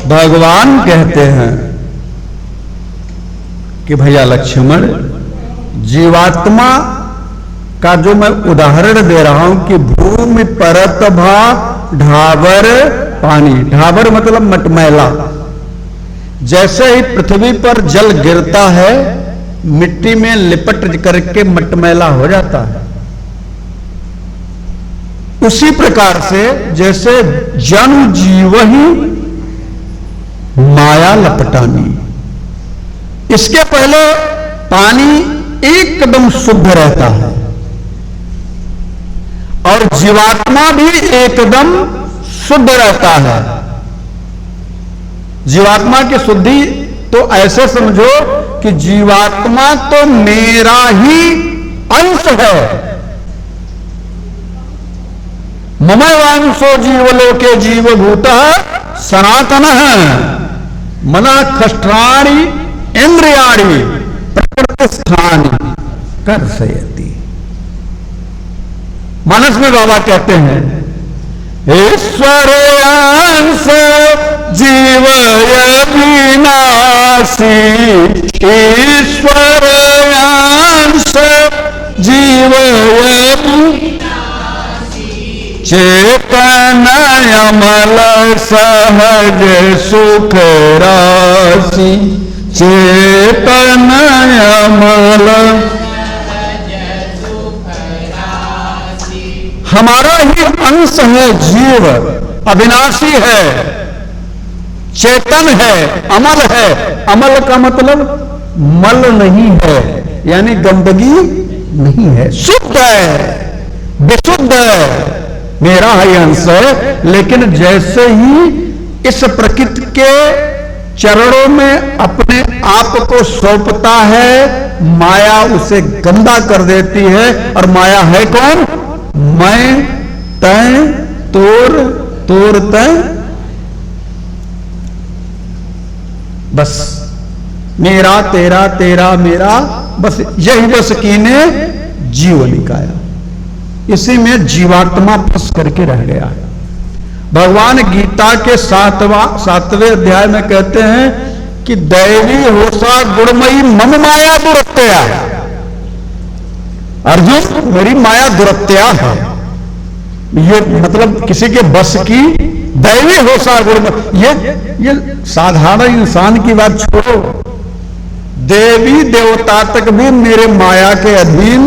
[SPEAKER 1] भगवान कहते हैं कि भैया लक्ष्मण, जीवात्मा का जो मैं उदाहरण दे रहा हूं कि भूमि परत भा ढाबर पानी, ढाबर मतलब मटमैला। जैसे ही पृथ्वी पर जल गिरता है मिट्टी में लिपट करके मटमैला हो जाता है, उसी प्रकार से जैसे जन जीव ही माया लपटानी। इसके पहले पानी एकदम शुद्ध रहता है और जीवात्मा भी एकदम शुद्ध रहता है। जीवात्मा की शुद्धि तो ऐसे समझो कि जीवात्मा तो मेरा ही अंश है। ममैवांशो जीवलोके जीवभूतः सनातनः मना खष्ट्राणि इंद्रियाणि प्रकृतिस्थानि कर्षयति। मानस में बाबा कहते हैं ईश्वर अंश जीव अविनाशी, ईश्वर अंश जीव चेतन अमल सहज सुख राशि, चेतन अमल हमारा ही अंश है। जीव अविनाशी है, चेतन है, अमल है। अमल का मतलब मल नहीं है, यानी गंदगी नहीं है, शुद्ध है, विशुद्ध है, मेरा ही अंश है। लेकिन जैसे ही इस प्रकृति के चरणों में अपने आप को सौंपता है, माया उसे गंदा कर देती है। और माया है कौन? मैं, तय, तोर, तोर तय, बस मेरा तेरा, तेरा मेरा, बस यही बस कीने जीव निकाया। इसी में जीवात्मा फंस करके रह गया है। भगवान गीता के 7वें अध्याय में कहते हैं कि दैवी होसा गुणमयी मम माया दुरत्या। अर्जुन, मेरी माया दुरत्या है। ये मतलब किसी के बस की दैवी होसा गुणमयी। ये साधारण इंसान की बात छोड़ो, देवी देवता तक भी मेरे माया के अधीन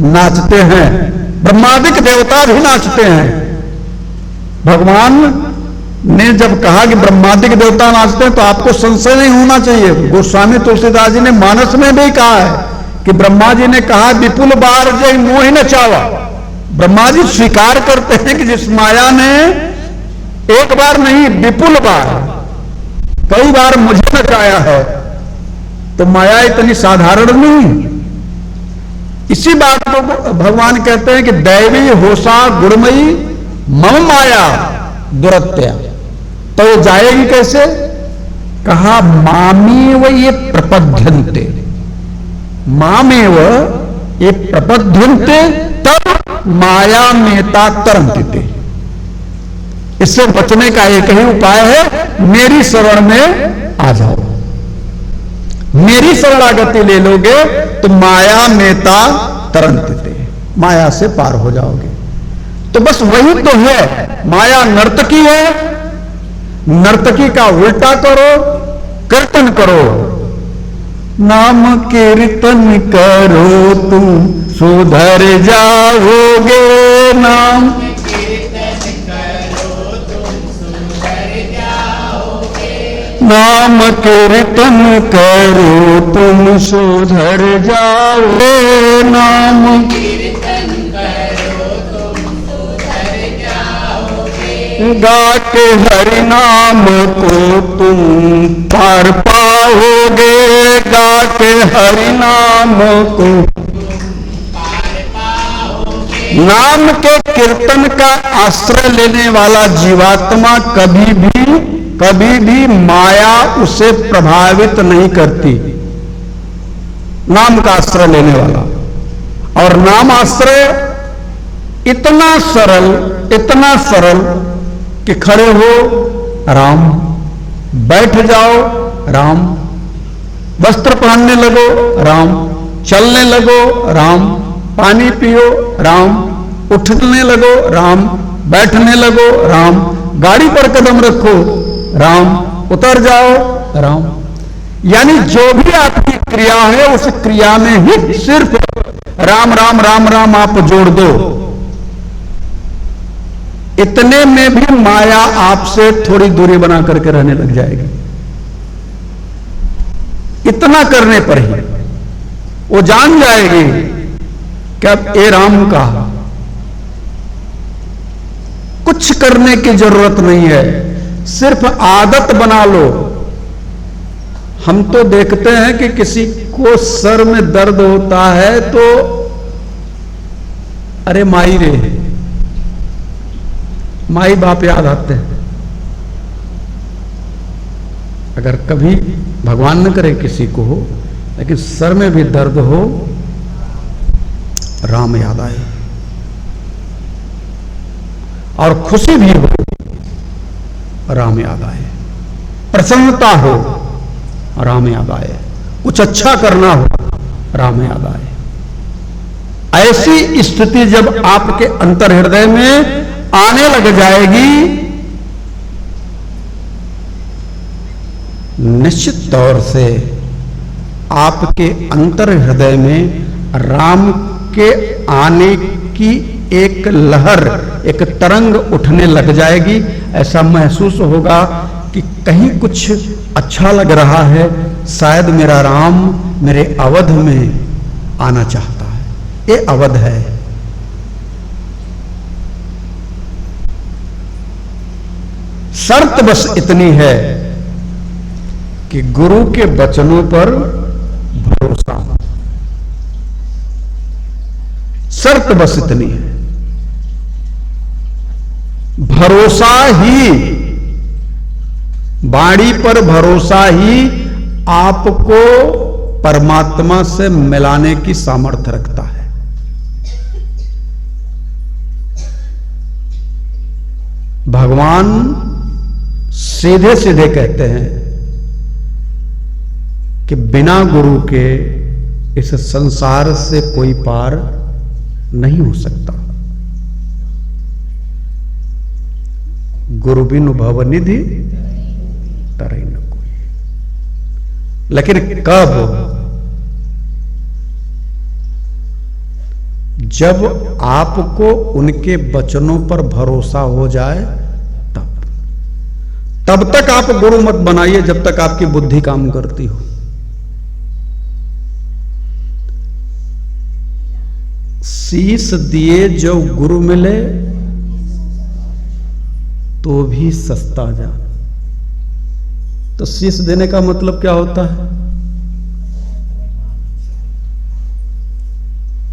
[SPEAKER 1] नाचते हैं। ब्रह्मादिक देवता भी नाचते हैं। भगवान ने जब कहा कि ब्रह्मादिक देवता नाचते हैं तो आपको संशय नहीं होना चाहिए। गोस्वामी तुलसीदास जी ने मानस में भी कहा है कि ब्रह्मा जी ने कहा विपुल बार जय मोहि नचावा। ब्रह्मा जी स्वीकार करते हैं कि जिस माया ने एक बार नहीं विपुल बार कई बार मुझे नचाया है, तो माया इतनी साधारण नहीं। इसी बात को भगवान कहते हैं कि दैवी होसा गुणमयी मम माया दुरत्या। तो ये जाएगी कैसे? कहा मामेव ये प्रपद्यन्ते, मामेव ये प्रपद्यन्ते तब माया मेता तरंतिते। इससे बचने का एक ही उपाय है, मेरी शरण में आ जाओ। मेरी शरणागति ले लोगे तो माया मेता तरंतिते, माया से पार हो जाओगे। तो बस वही तो है, माया नर्तकी है। नर्तकी का उल्टा करो, कीर्तन करो। नाम कीर्तन करो तुम सुधर जाओगे, नाम कीर्तन करो तुम सुधर जाओगे, नाम कीर्तन करो तुम सुधर जाओगे, नाम कीर्तन करो तुम सुधर जाओगे। गा के हरि नाम को तुम पार पाओगे, गा के हरि नाम को
[SPEAKER 2] पार पाओगे।
[SPEAKER 1] नाम के कीर्तन का आश्रय लेने वाला जीवात्मा कभी भी माया उसे प्रभावित नहीं करती। नाम का आश्रय लेने वाला, और नाम आश्रय इतना सरल कि खड़े हो राम, बैठ जाओ राम, वस्त्र पहनने लगो राम, चलने लगो राम, पानी पियो राम, उठने लगो राम, बैठने लगो राम, गाड़ी पर कदम रखो राम, उतर जाओ राम। यानी जो भी आपकी क्रिया है उस क्रिया में ही सिर्फ राम राम राम राम आप जोड़ दो। इतने में भी माया आपसे थोड़ी दूरी बना करके रहने लग जाएगी। इतना करने पर ही वो जान जाएगी कि अब ए राम का कुछ करने की जरूरत नहीं है, सिर्फ आदत बना लो। हम तो देखते हैं कि किसी को सर में दर्द होता है तो अरे माई रे, माई बाप याद आते हैं। अगर कभी भगवान न करे किसी को हो, लेकिन सर में भी दर्द हो, राम याद आए। और खुशी भी हो, राम याद आए। प्रसन्नता हो, राम याद आए। कुछ अच्छा करना हो, राम याद आए। ऐसी स्थिति जब आपके अंतर हृदय में आने लग जाएगी, निश्चित तौर से आपके अंतर हृदय में राम के आने की एक लहर, एक तरंग उठने लग जाएगी। ऐसा महसूस होगा कि कहीं कुछ अच्छा लग रहा है, शायद मेरा राम मेरे अवध में आना चाहता है। ये अवध है। शर्त बस इतनी है कि गुरु के वचनों पर भरोसा हो। शर्त बस इतनी है, भरोसा ही, वाणी पर भरोसा ही आपको परमात्मा से मिलाने की सामर्थ्य रखता है। भगवान सीधे सीधे कहते हैं कि बिना गुरु के इस संसार से कोई पार नहीं हो सकता। गुरु बिनु भव निधि तरई न कोई। लेकिन कब? जब आपको उनके वचनों पर भरोसा हो जाए, तब तक आप गुरु मत बनाइए जब तक आपकी बुद्धि काम करती हो। शीश दिए जो गुरु मिले तो भी सस्ता जान। तो शीश देने का मतलब क्या होता है?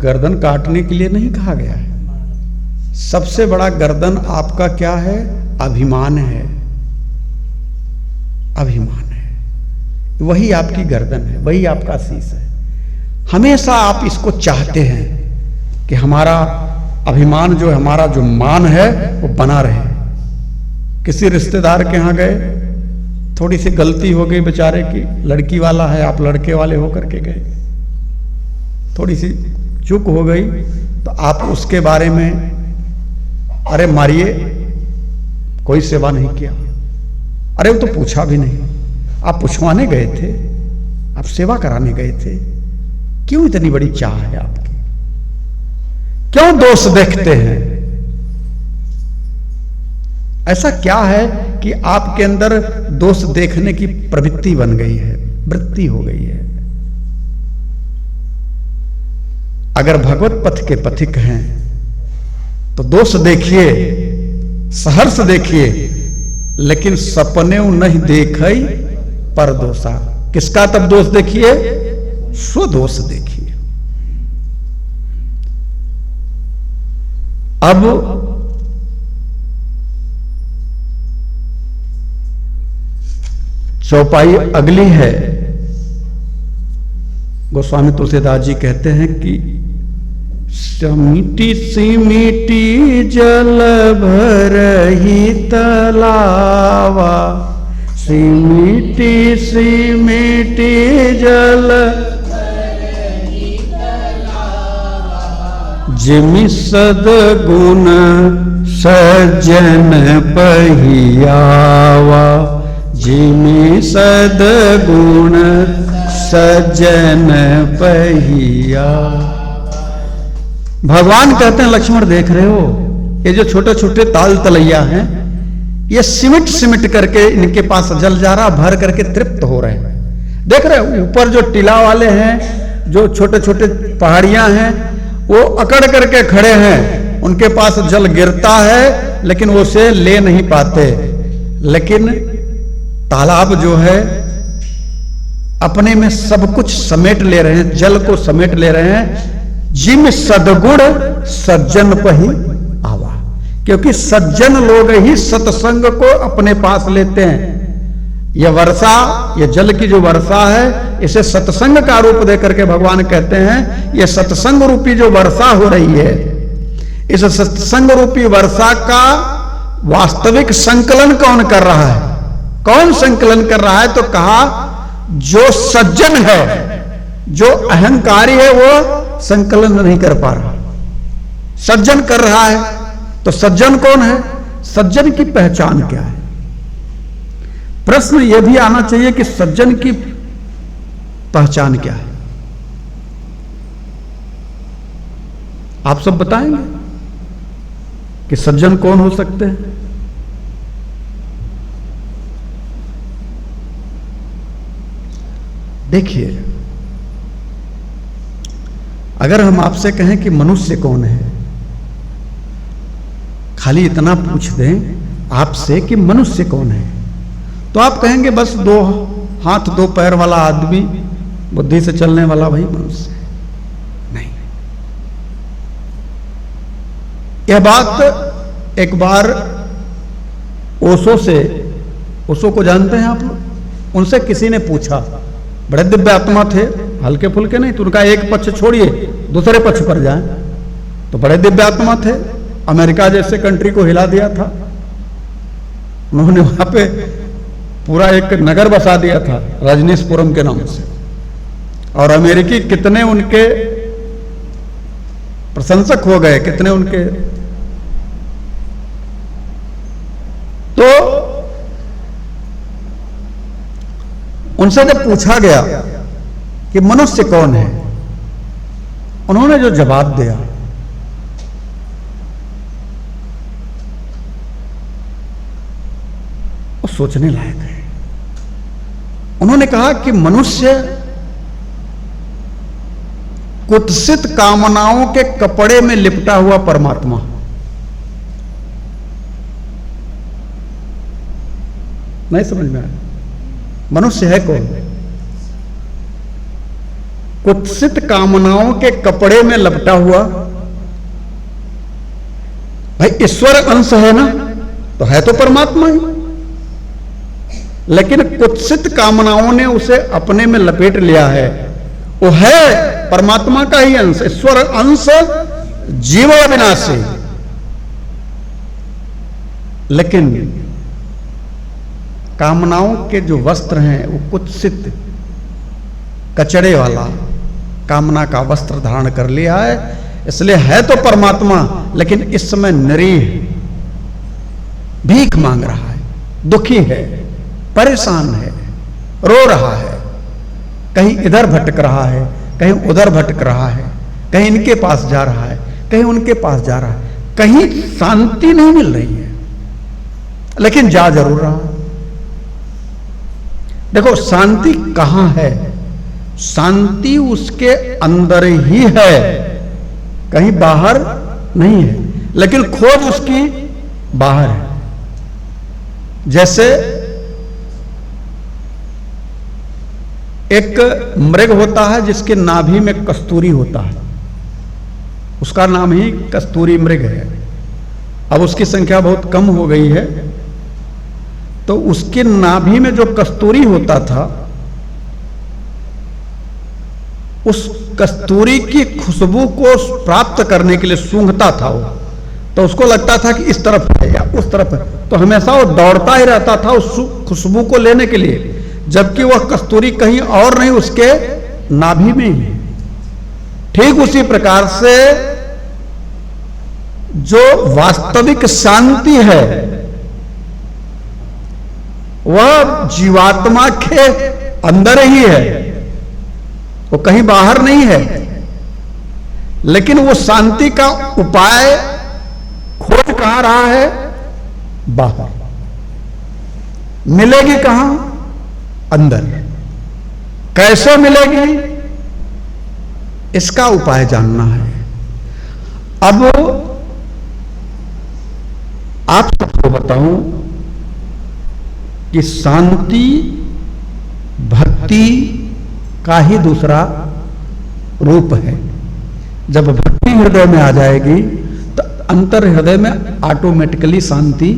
[SPEAKER 1] गर्दन काटने के लिए नहीं कहा गया है। सबसे बड़ा गर्दन आपका क्या है? अभिमान है। अभिमान है, वही आपकी गर्दन है, वही आपका शीश है। हमेशा आप इसको चाहते हैं कि हमारा अभिमान जो है, हमारा जो मान है वो बना रहे। किसी रिश्तेदार के यहां गए, थोड़ी सी गलती हो गई बेचारे की, लड़की वाला है, आप लड़के वाले होकर के गए, थोड़ी सी चूक हो गई, तो आप उसके बारे में अरे मारिए, कोई सेवा नहीं किया, अरे वो तो पूछा भी नहीं, आप पूछवाने गए थे, आप सेवा कराने गए थे, क्यों इतनी बड़ी चाह है आपकी? क्यों दोष देखते हैं? ऐसा क्या है कि आपके अंदर दोष देखने की प्रवृत्ति बन गई है, वृत्ति हो गई है? अगर भगवत पथ के पथिक हैं तो दोष देखिए, सहर्ष देखिए, लेकिन सपने नहीं देखई पर दोषा। किसका तब दोष देखिए? स्वदोष देखिए। अब चौपाई अगली है। गोस्वामी तुलसीदास जी कहते हैं कि समीटी सिमीटी जल भरही तलावा, सिमीटी सिमीटी जल जिमि सद्गुण सज्जन पहियावा, जिमि सद्गुण सज्जन पहिया। भगवान कहते हैं लक्ष्मण देख रहे हो, ये जो छोटे छोटे ताल तलैया हैं, ये सिमट सिमट करके इनके पास जल जा रहा, भर करके तृप्त हो रहे हैं। देख रहे हो ऊपर जो टीला वाले हैं, जो छोटे छोटे पहाड़ियां हैं, वो अकड़ करके खड़े हैं, उनके पास जल गिरता है लेकिन वो उसे ले नहीं पाते। लेकिन तालाब जो है अपने में सब कुछ समेट ले रहे हैं, जल को समेट ले रहे हैं। जिम सदगुण सज्जन पही आवा, क्योंकि सज्जन लोग ही सत्संग को अपने पास लेते हैं। यह वर्षा, यह जल की जो वर्षा है, इसे सत्संग का रूप देकर के भगवान कहते हैं, यह सत्संग रूपी जो वर्षा हो रही है, इस सत्संग रूपी वर्षा का वास्तविक संकलन कौन कर रहा है? कौन संकलन कर रहा है? तो कहा जो सज्जन है, जो अहंकारी है, वो संकलन नहीं कर पा रहा, सज्जन कर रहा है। तो सज्जन कौन है? सज्जन की पहचान क्या है? प्रश्न यह भी आना चाहिए कि सज्जन की पहचान क्या है? आप सब बताएंगे कि सज्जन कौन हो सकते हैं? देखिए, अगर हम आपसे कहें कि मनुष्य कौन है, खाली इतना पूछ दें आपसे कि मनुष्य कौन है, तो आप कहेंगे बस 2 हाथ 2 पैर वाला आदमी, बुद्धि से चलने वाला वही मनुष्य है। नहीं, यह बात एक बार ओशो को जानते हैं आप लोग? उनसे किसी ने पूछा, बड़े दिव्य आत्मा थे, हल्के फुल्के नहीं, तो उनका एक पक्ष छोड़िए दूसरे पक्ष पर जाएं, तो बड़े दिव्य आत्मा थे, अमेरिका जैसे कंट्री को हिला दिया था। उन्होंने वहां पे पूरा एक नगर बसा दिया था रजनीशपुरम के नाम से, और अमेरिकी कितने उनके प्रशंसक हो गए, कितने उनके। तो उनसे जब पूछा गया कि मनुष्य कौन है, उन्होंने जो जवाब दिया, वो सोचने लायक है। उन्होंने कहा कि मनुष्य कुत्सित कामनाओं के कपड़े में लिपटा हुआ परमात्मा। नहीं समझ में आया? मनुष्य है कौन? कुत्सित कामनाओं के कपड़े में लपटा हुआ। भाई ईश्वर अंश है ना, तो है तो परमात्मा ही, लेकिन कुत्सित कामनाओं ने उसे अपने में लपेट लिया है। वो है परमात्मा का ही अंश, ईश्वर अंश जीव अविनाशी, लेकिन कामनाओं के जो वस्त्र हैं वो कुत्सित कचड़े वाला कामना का वस्त्र धारण कर लिया है। इसलिए है तो परमात्मा, लेकिन इस समय निरीह भीख मांग रहा है, दुखी है, परेशान है, रो रहा है, कहीं इधर भटक रहा है, कहीं उधर भटक रहा है, कहीं इनके पास जा रहा है, कहीं उनके पास जा रहा है, कहीं शांति नहीं मिल रही है, लेकिन जा जरूर रहा है। देखो शांति कहां है? शांति उसके अंदर ही है, कहीं बाहर नहीं है। लेकिन खोज उसकी बाहर है। जैसे एक मृग होता है जिसके नाभि में कस्तूरी होता है, उसका नाम ही कस्तूरी मृग है। अब उसकी संख्या बहुत कम हो गई है, तो उसके नाभि में जो कस्तूरी होता था, उस कस्तूरी की खुशबू को प्राप्त करने के लिए सूंघता था वो, तो उसको लगता था कि इस तरफ है या उस तरफ है, तो हमेशा वो दौड़ता ही रहता था उस खुशबू को लेने के लिए, जबकि वह कस्तूरी कहीं और नहीं, उसके नाभि में ही। ठीक उसी प्रकार से जो वास्तविक शांति है वह जीवात्मा के अंदर ही है, वो कहीं बाहर नहीं है। लेकिन वो शांति का उपाय खोज कहां रहा है? बाहर। मिलेगी कहां? अंदर। कैसे मिलेगी? इसका उपाय जानना है। अब आप सबको बताऊं कि शांति भक्ति का ही दूसरा रूप है। जब भक्ति हृदय में आ जाएगी तो अंतर हृदय में ऑटोमेटिकली शांति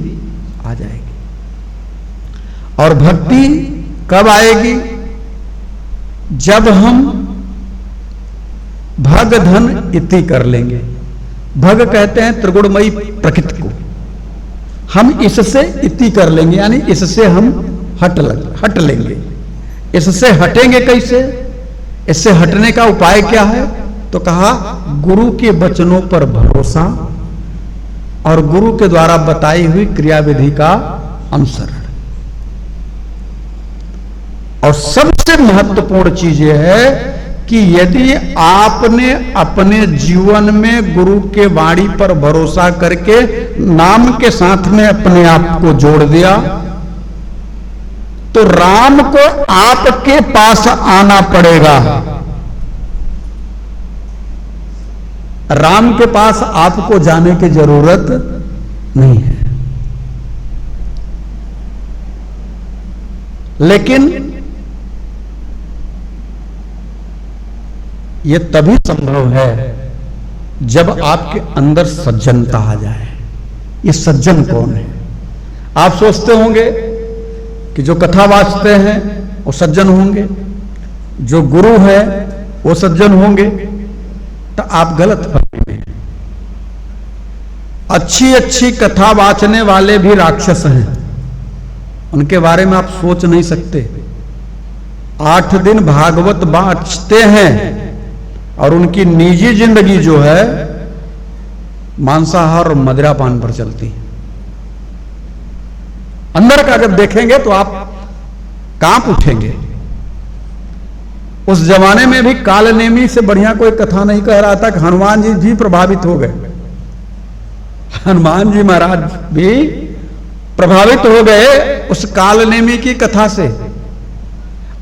[SPEAKER 1] आ जाएगी। और भक्ति कब आएगी? जब हम भग धन इति कर लेंगे। भग कहते हैं त्रिगुणमयी प्रकृति को। हम इससे इति कर लेंगे, यानी इससे हम हट लेंगे। इससे हटेंगे कैसे? इससे हटने का उपाय क्या है? तो कहा गुरु के वचनों पर भरोसा और गुरु के द्वारा बताई हुई क्रियाविधि का अनुसरण। और सबसे महत्वपूर्ण चीज यह है कि यदि आपने अपने जीवन में गुरु के वाणी पर भरोसा करके नाम के साथ में अपने आप को जोड़ दिया, तो राम को आपके पास आना पड़ेगा। राम के पास आपको जाने की जरूरत नहीं है। लेकिन यह तभी संभव है जब आपके अंदर सज्जनता आ जाए। ये सज्जन कौन है? आप सोचते होंगे कि जो कथा वाचते हैं वो सज्जन होंगे, जो गुरु है वो सज्जन होंगे, तो आप गलत फहमी में। अच्छी अच्छी कथा वाचने वाले भी राक्षस हैं, उनके बारे में आप सोच नहीं सकते। 8 दिन भागवत वाचते हैं और उनकी निजी जिंदगी जो है मांसाहार और मदिरापान पर चलती है। अंदर का जब देखेंगे तो आप कांप उठेंगे। उस जमाने में भी कालनेमी से बढ़िया कोई कथा नहीं कह रहा था कि हनुमान जी भी प्रभावित हो गए। हनुमान जी महाराज भी प्रभावित हो गए उस कालनेमी की कथा से।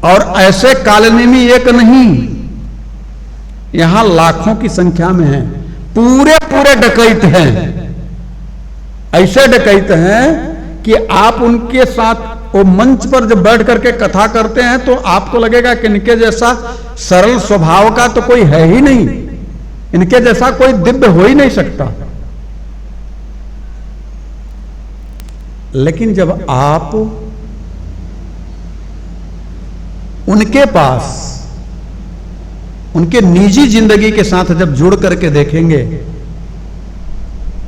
[SPEAKER 1] और ऐसे कालनेमी एक नहीं, यहां लाखों की संख्या में हैं। पूरे पूरे डकैत हैं, ऐसे डकैत हैं कि आप उनके साथ वो मंच पर जब बैठ करके कथा करते हैं तो आपको लगेगा कि इनके जैसा सरल स्वभाव का तो कोई है ही नहीं, इनके जैसा कोई दिव्य हो ही नहीं सकता। लेकिन जब आप उनके पास उनके निजी जिंदगी के साथ जब जुड़ करके देखेंगे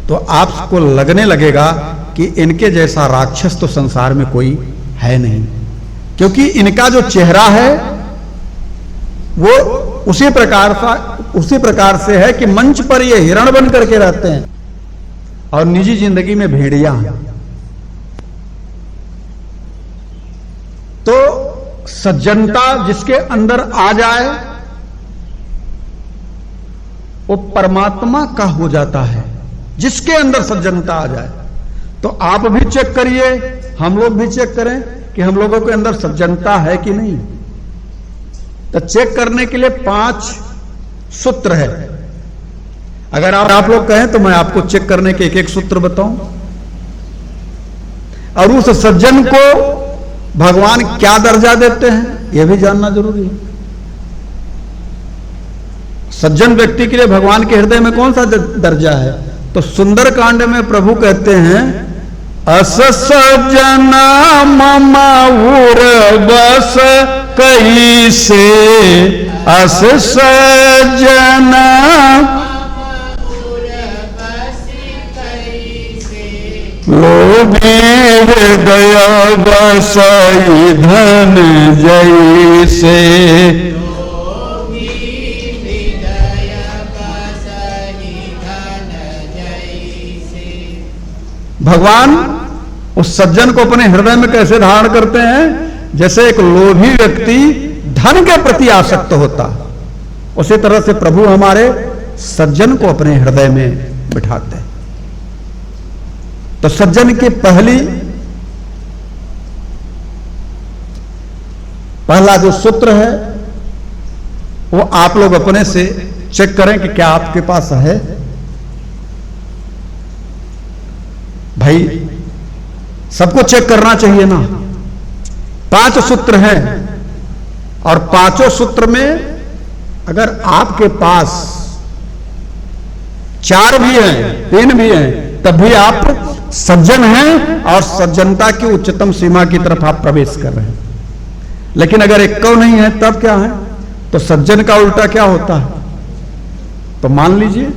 [SPEAKER 1] तो आपको लगने लगेगा कि इनके जैसा राक्षस तो संसार में कोई है नहीं। क्योंकि इनका जो चेहरा है वो उसी प्रकार से है कि मंच पर ये हिरण बन करके रहते हैं और निजी जिंदगी में भेड़िया हैं। तो सज्जनता जिसके अंदर आ जाए वो परमात्मा का हो जाता है। जिसके अंदर सज्जनता आ जाए, तो आप भी चेक करिए, हम लोग भी चेक करें कि हम लोगों के अंदर सज्जनता है कि नहीं। तो चेक करने के लिए 5 सूत्र है। अगर आप लोग कहें तो मैं आपको चेक करने के एक सूत्र बताऊं। और उस सज्जन को भगवान क्या दर्जा देते हैं यह भी जानना जरूरी है। सज्जन व्यक्ति के लिए भगवान के हृदय में कौन सा दर्जा है? तो सुंदर कांड में प्रभु कहते हैं अस सज्जना ममाउर बस कई से, अस सज्जना लोभी हृदय बसई धन जैसे। भगवान उस सज्जन को अपने हृदय में कैसे धारण करते हैं? जैसे एक लोभी व्यक्ति धन के प्रति आसक्त होता, उसी तरह से प्रभु हमारे सज्जन को अपने हृदय में बिठाते हैं। तो सज्जन की पहला जो सूत्र है वो आप लोग अपने से चेक करें कि क्या आपके पास है। भाई सबको चेक करना चाहिए ना। 5 सूत्र हैं और 5 सूत्र में अगर आपके पास 4 भी हैं 3 भी हैं तब भी आप सज्जन हैं और सज्जनता की उच्चतम सीमा की तरफ आप प्रवेश कर रहे हैं। लेकिन अगर एक नहीं है तब क्या है? तो सज्जन का उल्टा क्या होता है? तो मान लीजिए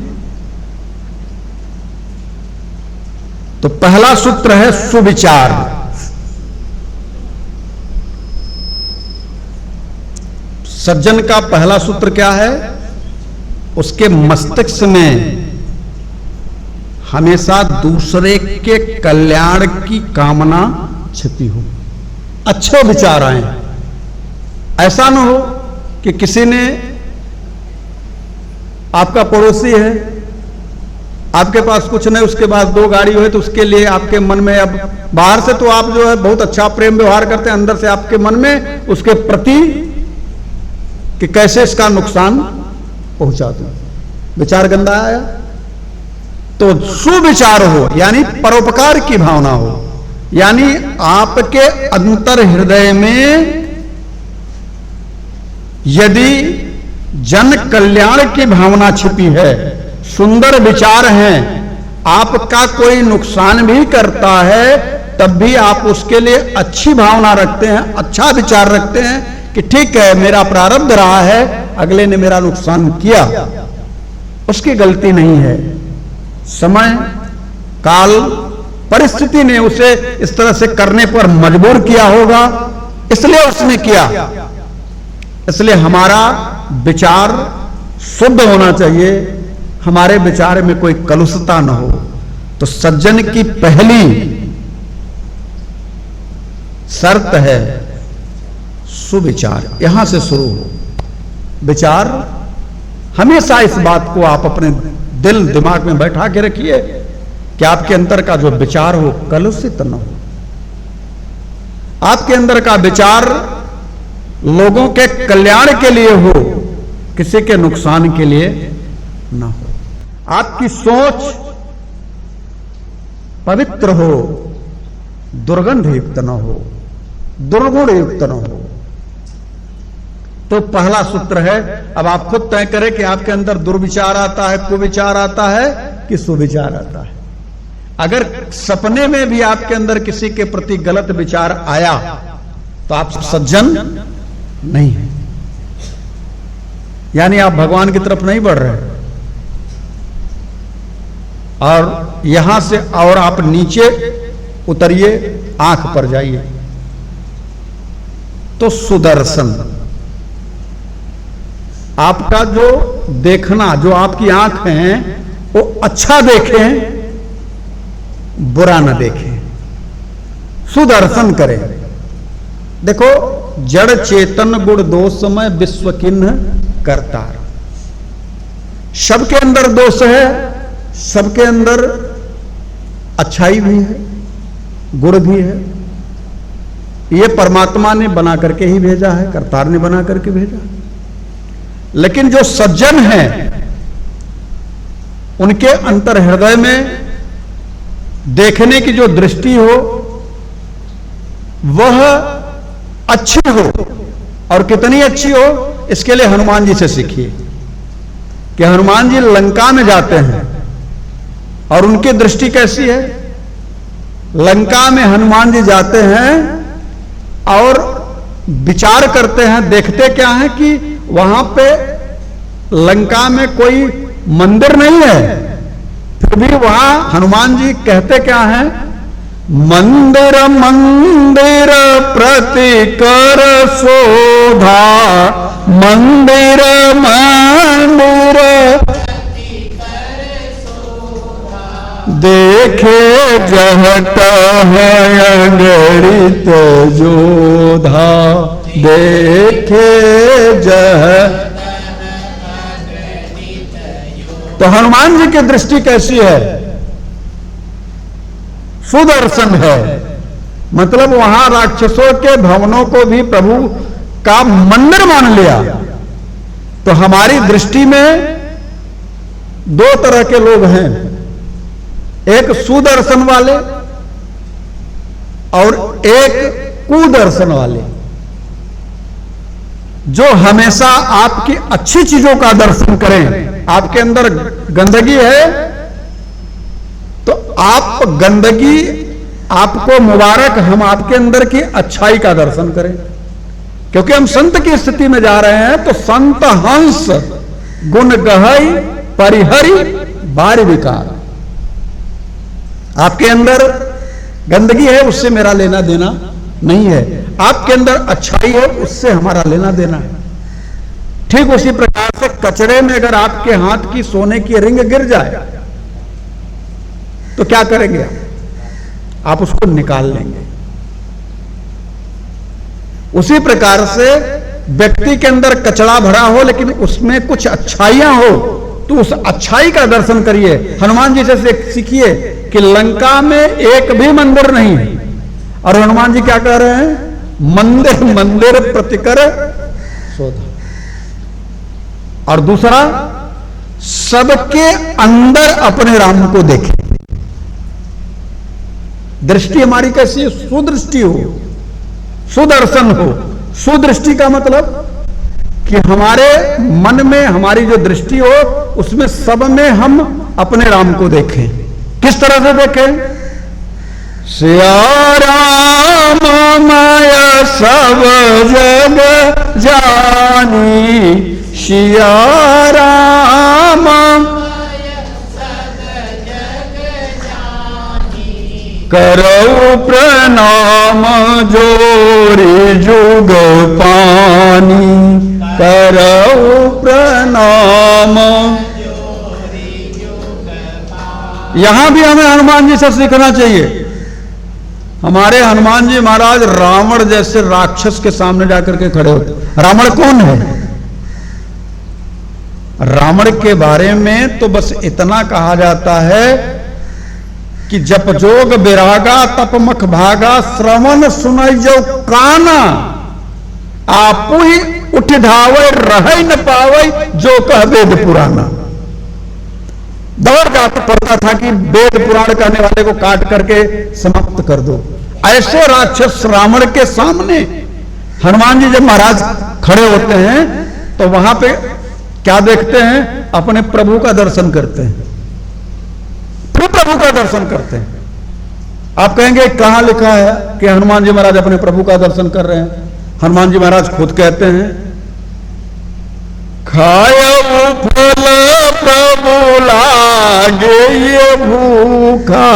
[SPEAKER 1] तो पहला सूत्र है सुविचार। सज्जन का पहला सूत्र क्या है? उसके मस्तिष्क में हमेशा दूसरे के कल्याण की कामना छिपी हो, अच्छे विचार आए। ऐसा ना हो कि किसी ने, आपका पड़ोसी है, आपके पास कुछ नहीं, उसके पास 2 गाड़ी हो तो उसके लिए आपके मन में, अब बाहर से तो आप जो है बहुत अच्छा प्रेम व्यवहार करते हैं, अंदर से आपके मन में उसके प्रति कि कैसे इसका नुकसान पहुंचा दूं, विचार गंदा आया। तो सुविचार हो यानी परोपकार की भावना हो, यानी आपके अंतर हृदय में यदि जन कल्याण की भावना छिपी है, सुंदर विचार हैं, आपका कोई नुकसान भी करता है तब भी आप उसके लिए अच्छी भावना रखते हैं, अच्छा विचार रखते हैं कि ठीक है मेरा प्रारब्ध रहा है, अगले ने मेरा नुकसान किया, उसकी गलती नहीं है, समय काल परिस्थिति ने उसे इस तरह से करने पर मजबूर किया होगा, इसलिए उसने किया। इसलिए हमारा विचार शुद्ध होना चाहिए, हमारे विचार में कोई कलुषता न हो। तो सज्जन की पहली शर्त है सुविचार, यहां से शुरू हो। विचार हमेशा इस बात को आप अपने दिल दिमाग में बैठा के रखिए कि आपके अंदर का जो विचार हो कलुषित न हो, आपके अंदर का विचार लोगों के कल्याण के लिए हो, किसी के नुकसान के लिए न हो। आपकी सोच पवित्र हो, दुर्गंध युक्त न हो, दुर्गुण युक्त न हो। तो पहला सूत्र है, अब आप खुद तय करें कि आपके अंदर दुर्विचार आता है, कुविचार आता है कि सुविचार आता है। अगर सपने में भी आपके अंदर किसी के प्रति गलत विचार आया तो आप सज्जन नहीं है, यानी आप भगवान की तरफ नहीं बढ़ रहे। और यहां से और आप नीचे उतरिए, आंख पर जाइए तो सुदर्शन, आपका जो देखना, जो आपकी आंख है वो अच्छा देखें, बुरा न देखें, सुदर्शन करें। देखो, जड़ चेतन गुण दोषमय विश्व किन्ह करतार। सबके अंदर दोष है, सबके अंदर अच्छाई भी है, गुण भी है। ये परमात्मा ने बना करके ही भेजा है, करतार ने बना करके भेजा। लेकिन जो सज्जन हैं उनके अंतर हृदय में देखने की जो दृष्टि हो वह अच्छी हो, और कितनी अच्छी हो इसके लिए हनुमान जी से सीखिए कि हनुमान जी लंका में जाते हैं और उनकी दृष्टि कैसी है। लंका में हनुमान जी जाते हैं और विचार करते हैं, देखते क्या है कि वहां पे लंका में कोई मंदिर नहीं है, फिर भी वहां हनुमान जी कहते क्या है, मंदिर मंदिर प्रति कर शोभा, मंदिर मंदिर देखे जहट है अगणित जोधा, देखे जह। तो हनुमान जी की दृष्टि कैसी है, सुदर्शन है, मतलब वहां राक्षसों के भवनों को भी प्रभु का मंदिर मान लिया। तो हमारी दृष्टि में दो तरह के लोग हैं, एक सुदर्शन वाले और एक कुदर्शन वाले, जो हमेशा आपकी अच्छी चीजों का दर्शन करें। आपके अंदर गंदगी है तो आप गंदगी, आपको मुबारक, हम आपके अंदर की अच्छाई का दर्शन करें, क्योंकि हम संत की स्थिति में जा रहे हैं। तो संत हंस गुण गहई परिहरि बार विकार, आपके अंदर गंदगी है उससे मेरा लेना देना नहीं है, आपके अंदर अच्छाई है उससे हमारा लेना देना है। ठीक उसी प्रकार से कचरे में अगर आपके हाथ की सोने की रिंग गिर जाए तो क्या करेंगे आप उसको निकाल लेंगे। उसी प्रकार से व्यक्ति के अंदर कचरा भरा हो लेकिन उसमें कुछ अच्छाइयां हो तो उस अच्छाई का दर्शन करिए। हनुमान जी से सीखिए कि लंका में एक भी मंदिर नहीं है, और हनुमान जी क्या कह रहे हैं, मंदिर मंदिर प्रतिकर शोधा। और दूसरा, सबके अंदर अपने राम को देखें। दृष्टि हमारी कैसी है, सुदृष्टि हो, सुदर्शन हो। सुदृष्टि का मतलब कि हमारे मन में हमारी जो दृष्टि हो उसमें सब में हम अपने राम को देखें। किस तरह से देखें, सिया राम माया सब जग जानी, सिया राम करौ प्रणाम जोरी जुग पानी, करौ प्रणाम। यहां भी हमें हनुमान जी से सीखना चाहिए। हमारे हनुमान जी महाराज रावण जैसे राक्षस के सामने जाकर के खड़े होते। रावण कौन है, रावण के बारे में तो बस इतना कहा जाता है कि जप जोग विरागा तप मख भागा, श्रवण सुनई जो काना, आपू ही उठ धावे रह न पावे, जो कह वेद पुराना। दौड़ जाता पड़ता था कि वेद पुराण कहने वाले को काट करके समाप्त कर दो। ऐसे राक्षस रावण के सामने हनुमान जी जब महाराज खड़े होते हैं तो वहां पे क्या देखते हैं, अपने प्रभु का दर्शन करते हैं, प्रभु का दर्शन करते हैं। आप कहेंगे कहां लिखा है कि हनुमान जी महाराज अपने प्रभु का दर्शन कर रहे हैं। हनुमान जी महाराज खुद कहते हैं, खायो फल प्रभु लागे ये भूखा,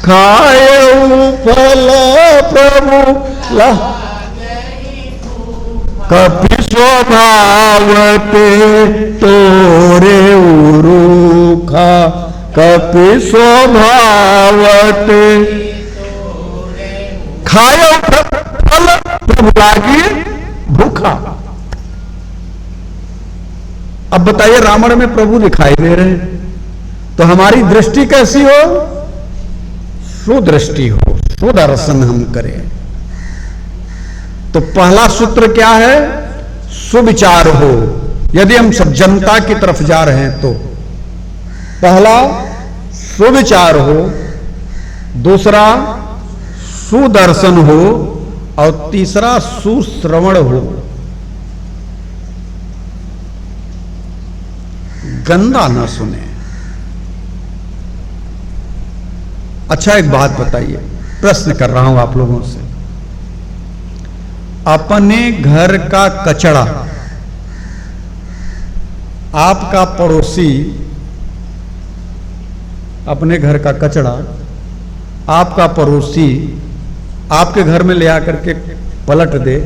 [SPEAKER 1] खायो फल प्रभु कपि स्वभावते तोरे उरूखा, कपि स्वभावते। खायो फल प्रभु लागी भूखा। अब बताइए, रावण में प्रभु दिखाई दे रहे हैं तो हमारी दृष्टि कैसी हो, सुदृष्टि हो, सुदर्शन हम करें। तो पहला सूत्र क्या है, सुविचार हो। यदि हम सज्जनता की तरफ जा रहे हैं तो पहला सुविचार हो, दूसरा सुदर्शन हो, और तीसरा सुश्रवण हो। गंदा ना सुने। अच्छा एक बात बताइए, प्रश्न कर रहा हूं आप लोगों से। अपने घर का कचरा आपका पड़ोसी, अपने घर का कचरा आपका पड़ोसी आपके घर में ले आकर के पलट दे,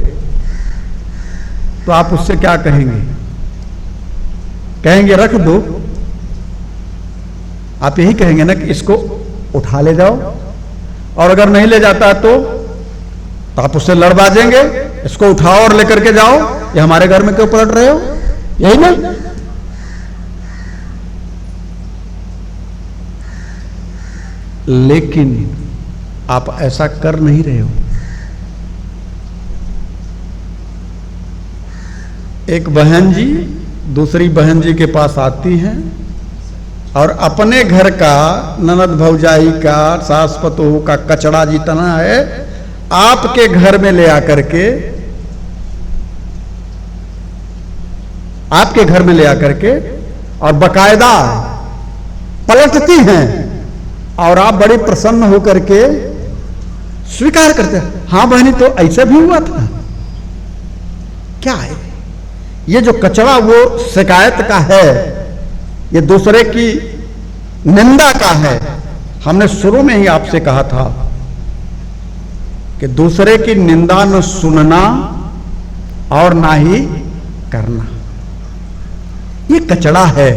[SPEAKER 1] तो आप उससे क्या कहेंगे? कहेंगे रख दो? आप यही कहेंगे ना कि इसको उठा ले जाओ, और अगर नहीं ले जाता तो आप उससे लड़ बाजेंगे, इसको उठाओ और लेकर के जाओ, ये हमारे घर में क्यों पलट रहे हो, यही ना? लेकिन आप ऐसा कर नहीं रहे हो। एक बहन जी दूसरी बहन जी के पास आती हैं और अपने घर का, ननद भौजाई का, सास पतोह का कचरा जितना है आपके घर में ले आकर के, आपके घर में ले आकर के और बकायदा पलटती हैं, और आप बड़ी प्रसन्न होकर के स्वीकार करते हैं, हाँ बहनी तो ऐसा भी हुआ था। क्या है ये जो कचरा वो शिकायत का है, ये दूसरे की निंदा का है। हमने शुरू में ही आपसे कहा था कि दूसरे की निंदा न सुनना और ना ही करना, ये कचरा है।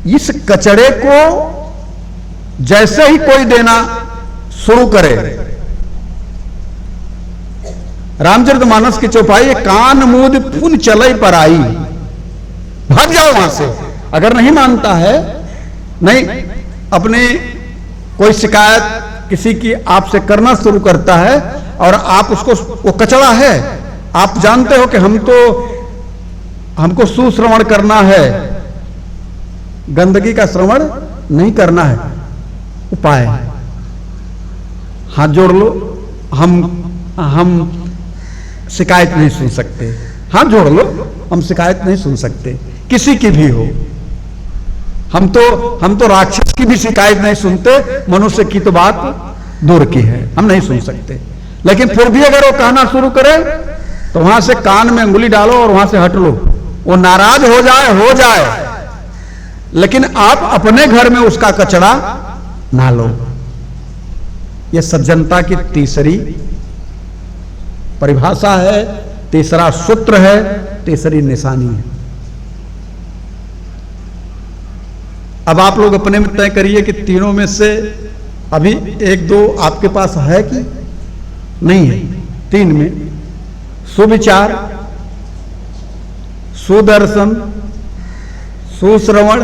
[SPEAKER 1] इस कचरे को जैसे ही कोई देना शुरू करे, रामचरितमानस की चौपाई, कान मूद पुन चलई पर आई, भाग जाओ वहां से। अगर नहीं मानता है, नहीं अपने कोई शिकायत किसी की आपसे करना शुरू करता है और आप उसको, वो कचरा है, आप जानते हो कि हमको सुश्रवण करना है, गंदगी का श्रवण नहीं करना है। उपाय हाथ जोड़ लो, हम शिकायत नहीं सुन सकते। हाथ जोड़ लो, हम शिकायत नहीं सुन सकते, किसी की भी हो। हम तो राक्षस की भी शिकायत नहीं सुनते, मनुष्य की तो बात दूर की है, हम नहीं सुन सकते। लेकिन फिर भी अगर वो कहना शुरू करे तो वहां से कान में उंगली डालो और वहां से हट लो। वो नाराज हो जाए, लेकिन आप अपने घर में उसका कचरा ना लो। यह सज्जनता की तीसरी परिभाषा है, तीसरा सूत्र है, तीसरी निशानी है। अब आप लोग अपने में तय करिए कि तीनों में से अभी एक दो आपके पास है कि नहीं है। तीन में सुविचार, सुदर्शन, सुश्रवण,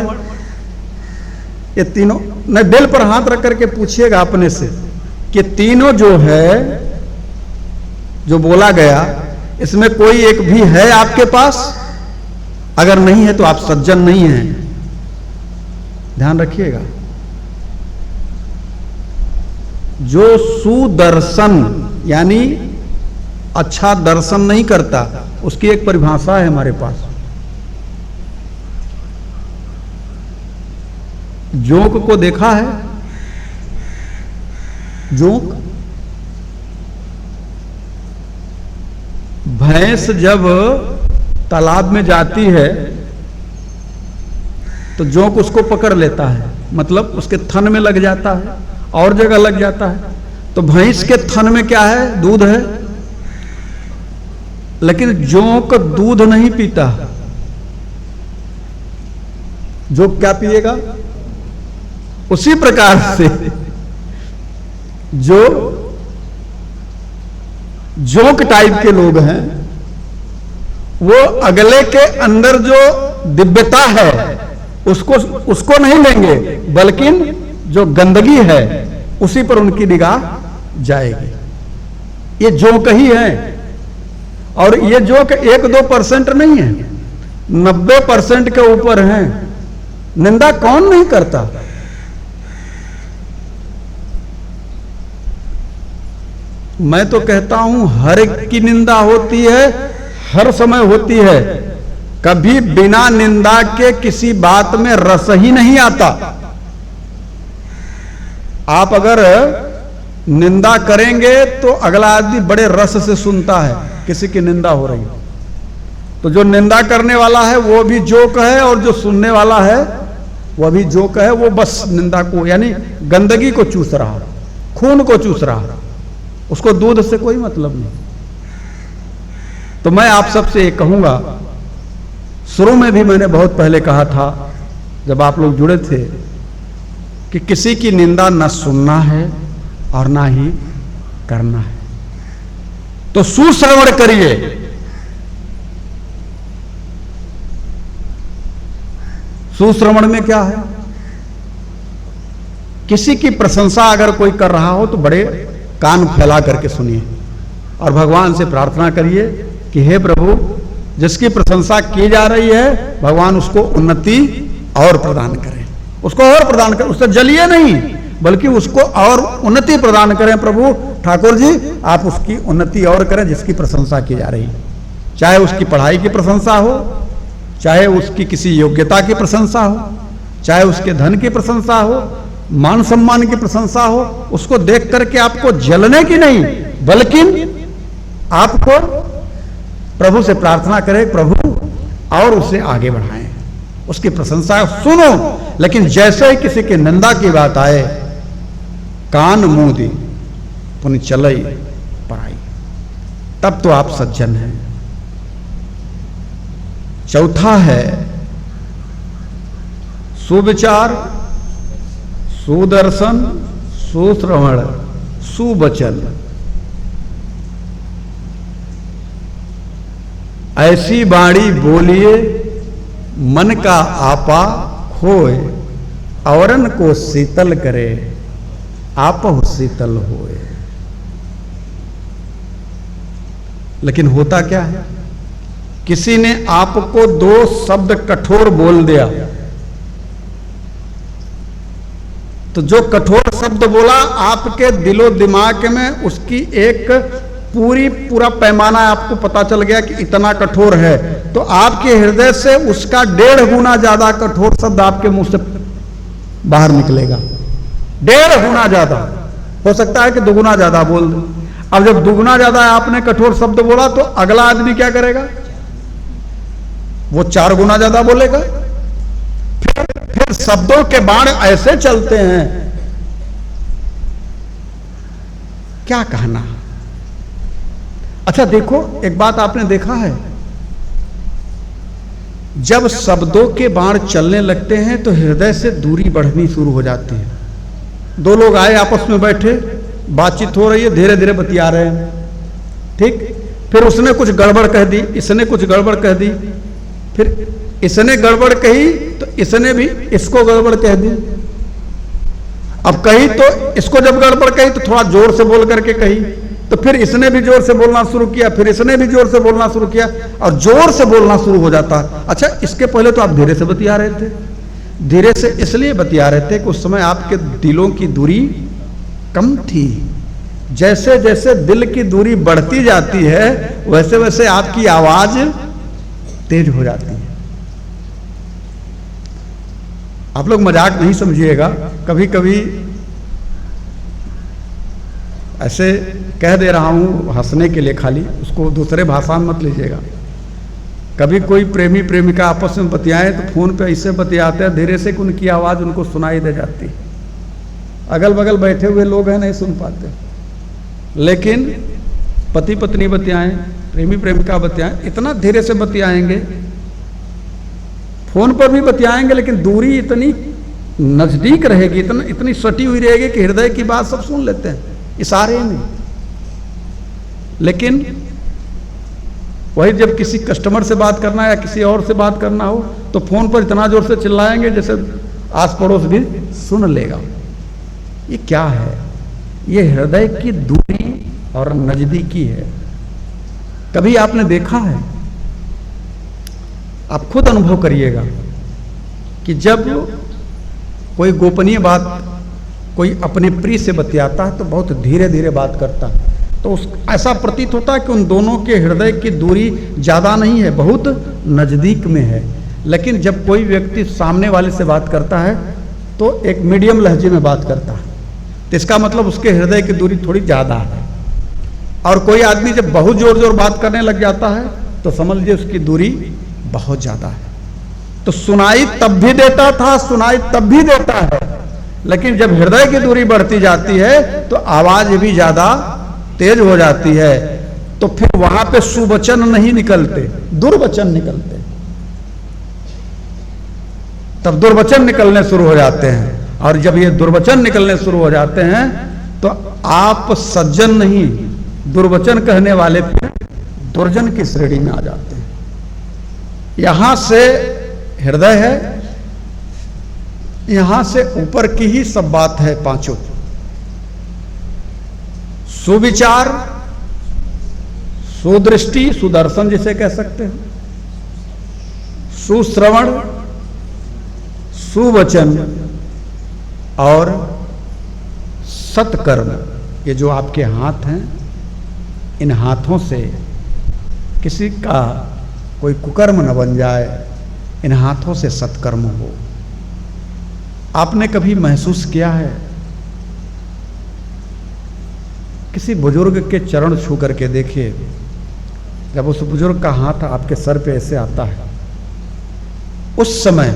[SPEAKER 1] ये तीनों न दिल पर हाथ रख करके पूछिएगा अपने से कि तीनों जो है, जो बोला गया, इसमें कोई एक भी है आपके पास? अगर नहीं है तो आप सज्जन नहीं हैं, ध्यान रखिएगा। जो सुदर्शन यानी अच्छा दर्शन नहीं करता, उसकी एक परिभाषा है हमारे पास। जोंक को देखा है? जोंक, भैंस जब तालाब में जाती है तो जोंक उसको पकड़ लेता है, मतलब उसके थन में लग जाता है, और जगह लग जाता है। तो भैंस के थन में क्या है? दूध है। लेकिन जोंक दूध नहीं पीता। जोंक क्या पिएगा? उसी प्रकार से जो जोंक टाइप के लोग हैं, वो अगले के अंदर जो दिव्यता है उसको नहीं लेंगे, बल्कि जो गंदगी है उसी पर उनकी निगाह जाएगी। ये जोंक ही है, और ये जोंक 1-2% नहीं है, 90% के ऊपर हैं। निंदा कौन नहीं करता? मैं तो कहता हूं हर एक की निंदा होती है, हर समय होती है। कभी बिना निंदा के किसी बात में रस ही नहीं आता। आप अगर निंदा करेंगे तो अगला आदमी बड़े रस से सुनता है, किसी की निंदा हो रही है तो जो निंदा करने वाला है वो भी जोक है, और जो सुनने वाला है वो भी जोक है। वो बस निंदा को, यानी गंदगी को चूस रहा, खून को चूस रहा, उसको दूध से कोई मतलब नहीं। तो मैं आप सबसे ये कहूंगा, शुरू में भी मैंने बहुत पहले कहा था जब आप लोग जुड़े थे, कि किसी की निंदा न सुनना है और ना ही करना है। तो सुश्रवण करिए। सुश्रवण में क्या है? किसी की प्रशंसा अगर कोई कर रहा हो तो बड़े कान फैला करके सुनिए और भगवान से प्रार्थना करिए कि हे प्रभु, जिसकी प्रशंसा की जा रही है भगवान उसको उन्नति और प्रदान करें, उसको और प्रदान करें। उससे जलिए नहीं, बल्कि उसको और उन्नति प्रदान करें। प्रभु ठाकुर जी, आप उसकी उन्नति और करें जिसकी प्रशंसा की जा रही है। चाहे उसकी पढ़ाई की प्रशंसा हो, चाहे उसकी किसी योग्यता की प्रशंसा हो, चाहे उसके धन की प्रशंसा हो, मान सम्मान की प्रशंसा हो, उसको देख करके आपको जलने की नहीं, बल्कि आपको प्रभु से प्रार्थना करें, प्रभु और उसे आगे बढ़ाएं, उसकी प्रशंसा सुनो। लेकिन जैसे ही किसी की निंदा की बात आए, कान मुंह दी पुनि चलई पराई, तब तो आप सज्जन हैं। चौथा है सुविचार, सुदर्शन, सुश्रवण, सुवचन। ऐसी बाणी बोलिए मन का आपा खोए, औरन को शीतल करे आपहु शीतल होए। लेकिन होता क्या है, किसी ने आपको दो शब्द कठोर बोल दिया, तो जो कठोर शब्द बोला आपके दिलो दिमाग में उसकी एक पूरा पैमाना आपको पता चल गया कि इतना कठोर है, तो आपके हृदय से उसका 1.5 गुना ज्यादा कठोर शब्द आपके मुंह से बाहर निकलेगा। 1.5 गुना ज्यादा, हो सकता है कि 2 गुना ज्यादा बोल दे। अब जब 2 गुना ज्यादा आपने कठोर शब्द बोला तो अगला आदमी क्या करेगा? वो 4 गुना ज्यादा बोलेगा। फिर शब्दों के बाण ऐसे चलते हैं, क्या कहना। अच्छा देखो, एक बात आपने देखा है, जब शब्दों के बाण चलने लगते हैं तो हृदय से दूरी बढ़नी शुरू हो जाती है। 2 लोग आए, आपस में बैठे, बातचीत हो रही है, धीरे धीरे बतिया रहे हैं, ठीक। फिर उसने कुछ गड़बड़ कह दी, इसने कुछ गड़बड़ कह दी, फिर इसने गड़बड़ कही तो इसने भी इसको गड़बड़ कह दी। अब कही तो इसको जब गड़बड़ कही तो थोड़ा जोर से बोल करके कही, तो फिर इसने भी जोर से बोलना शुरू किया, फिर इसने भी जोर से बोलना शुरू किया, और जोर से बोलना शुरू हो जाता है। अच्छा, इसके पहले तो आप धीरे से बतिया रहे थे। धीरे से इसलिए बतिया रहे थे कि उस समय आपके दिलों की दूरी कम थी। जैसे जैसे दिल की दूरी बढ़ती जाती है वैसे वैसे आपकी आवाज तेज हो जाती है। आप लोग मजाक नहीं समझिएगा, कभी कभी ऐसे कह दे रहा हूं हंसने के लिए, खाली उसको दूसरे भाषा में मत लीजिएगा। कभी कोई प्रेमी प्रेमिका आपस में बतियाए तो फोन पे ऐसे बतियाते हैं धीरे से कि उनकी आवाज उनको सुनाई दे जाती। अगल बगल बैठे हुए लोग हैं नहीं सुन पाते, लेकिन पति पत्नी बतियाएं, प्रेमी प्रेमिका बतियाएं, इतना धीरे से बतियाएंगे, फोन पर भी बतियाएंगे, लेकिन दूरी इतनी नजदीक रहेगी, इतनी सटी हुई रहेगी कि हृदय की बात सब सुन लेते हैं इशारे में। लेकिन वही जब किसी कस्टमर से बात करना है या किसी और से बात करना हो तो फोन पर इतना जोर से चिल्लाएंगे जैसे आस पड़ोस भी सुन लेगा। ये क्या है? ये हृदय की दूरी और नजदीकी है। कभी आपने देखा है, आप खुद अनुभव करिएगा कि जब कोई गोपनीय बात कोई अपने प्रिय से बतियाता है तो बहुत धीरे धीरे बात करता है, तो ऐसा प्रतीत होता है कि उन दोनों के हृदय की दूरी ज़्यादा नहीं है, बहुत नज़दीक में है। लेकिन जब कोई व्यक्ति सामने वाले से बात करता है तो एक मीडियम लहजे में बात करता है, तो इसका मतलब उसके हृदय की दूरी थोड़ी ज़्यादा है। और कोई आदमी जब बहुत जोर जोर बात करने लग जाता है तो समझ लीजिए उसकी दूरी बहुत ज़्यादा है। तो सुनाई तब भी देता था, सुनाई तब भी देता है, लेकिन जब हृदय की दूरी बढ़ती जाती है तो आवाज भी ज़्यादा तेज हो जाती है। तो फिर वहां पे सुवचन नहीं निकलते, दुर्वचन निकलते। तब दुर्वचन निकलने शुरू हो जाते हैं, और जब ये दुर्वचन निकलने शुरू हो जाते हैं तो आप सज्जन नहीं, दुर्वचन कहने वाले पे दुर्जन की श्रेणी में आ जाते हैं। यहां से हृदय है, यहां से ऊपर की ही सब बात है पांचों। सुविचार, सुदृष्टि, सुदर्शन जिसे कह सकते हैं, सुश्रवण, सुवचन और सत्कर्म। ये जो आपके हाथ हैं, इन हाथों से किसी का कोई कुकर्म न बन जाए, इन हाथों से सत्कर्म हो। आपने कभी महसूस किया है किसी बुजुर्ग के चरण छू करके देखिए, जब उस बुजुर्ग का हाथ आपके सर पे ऐसे आता है, उस समय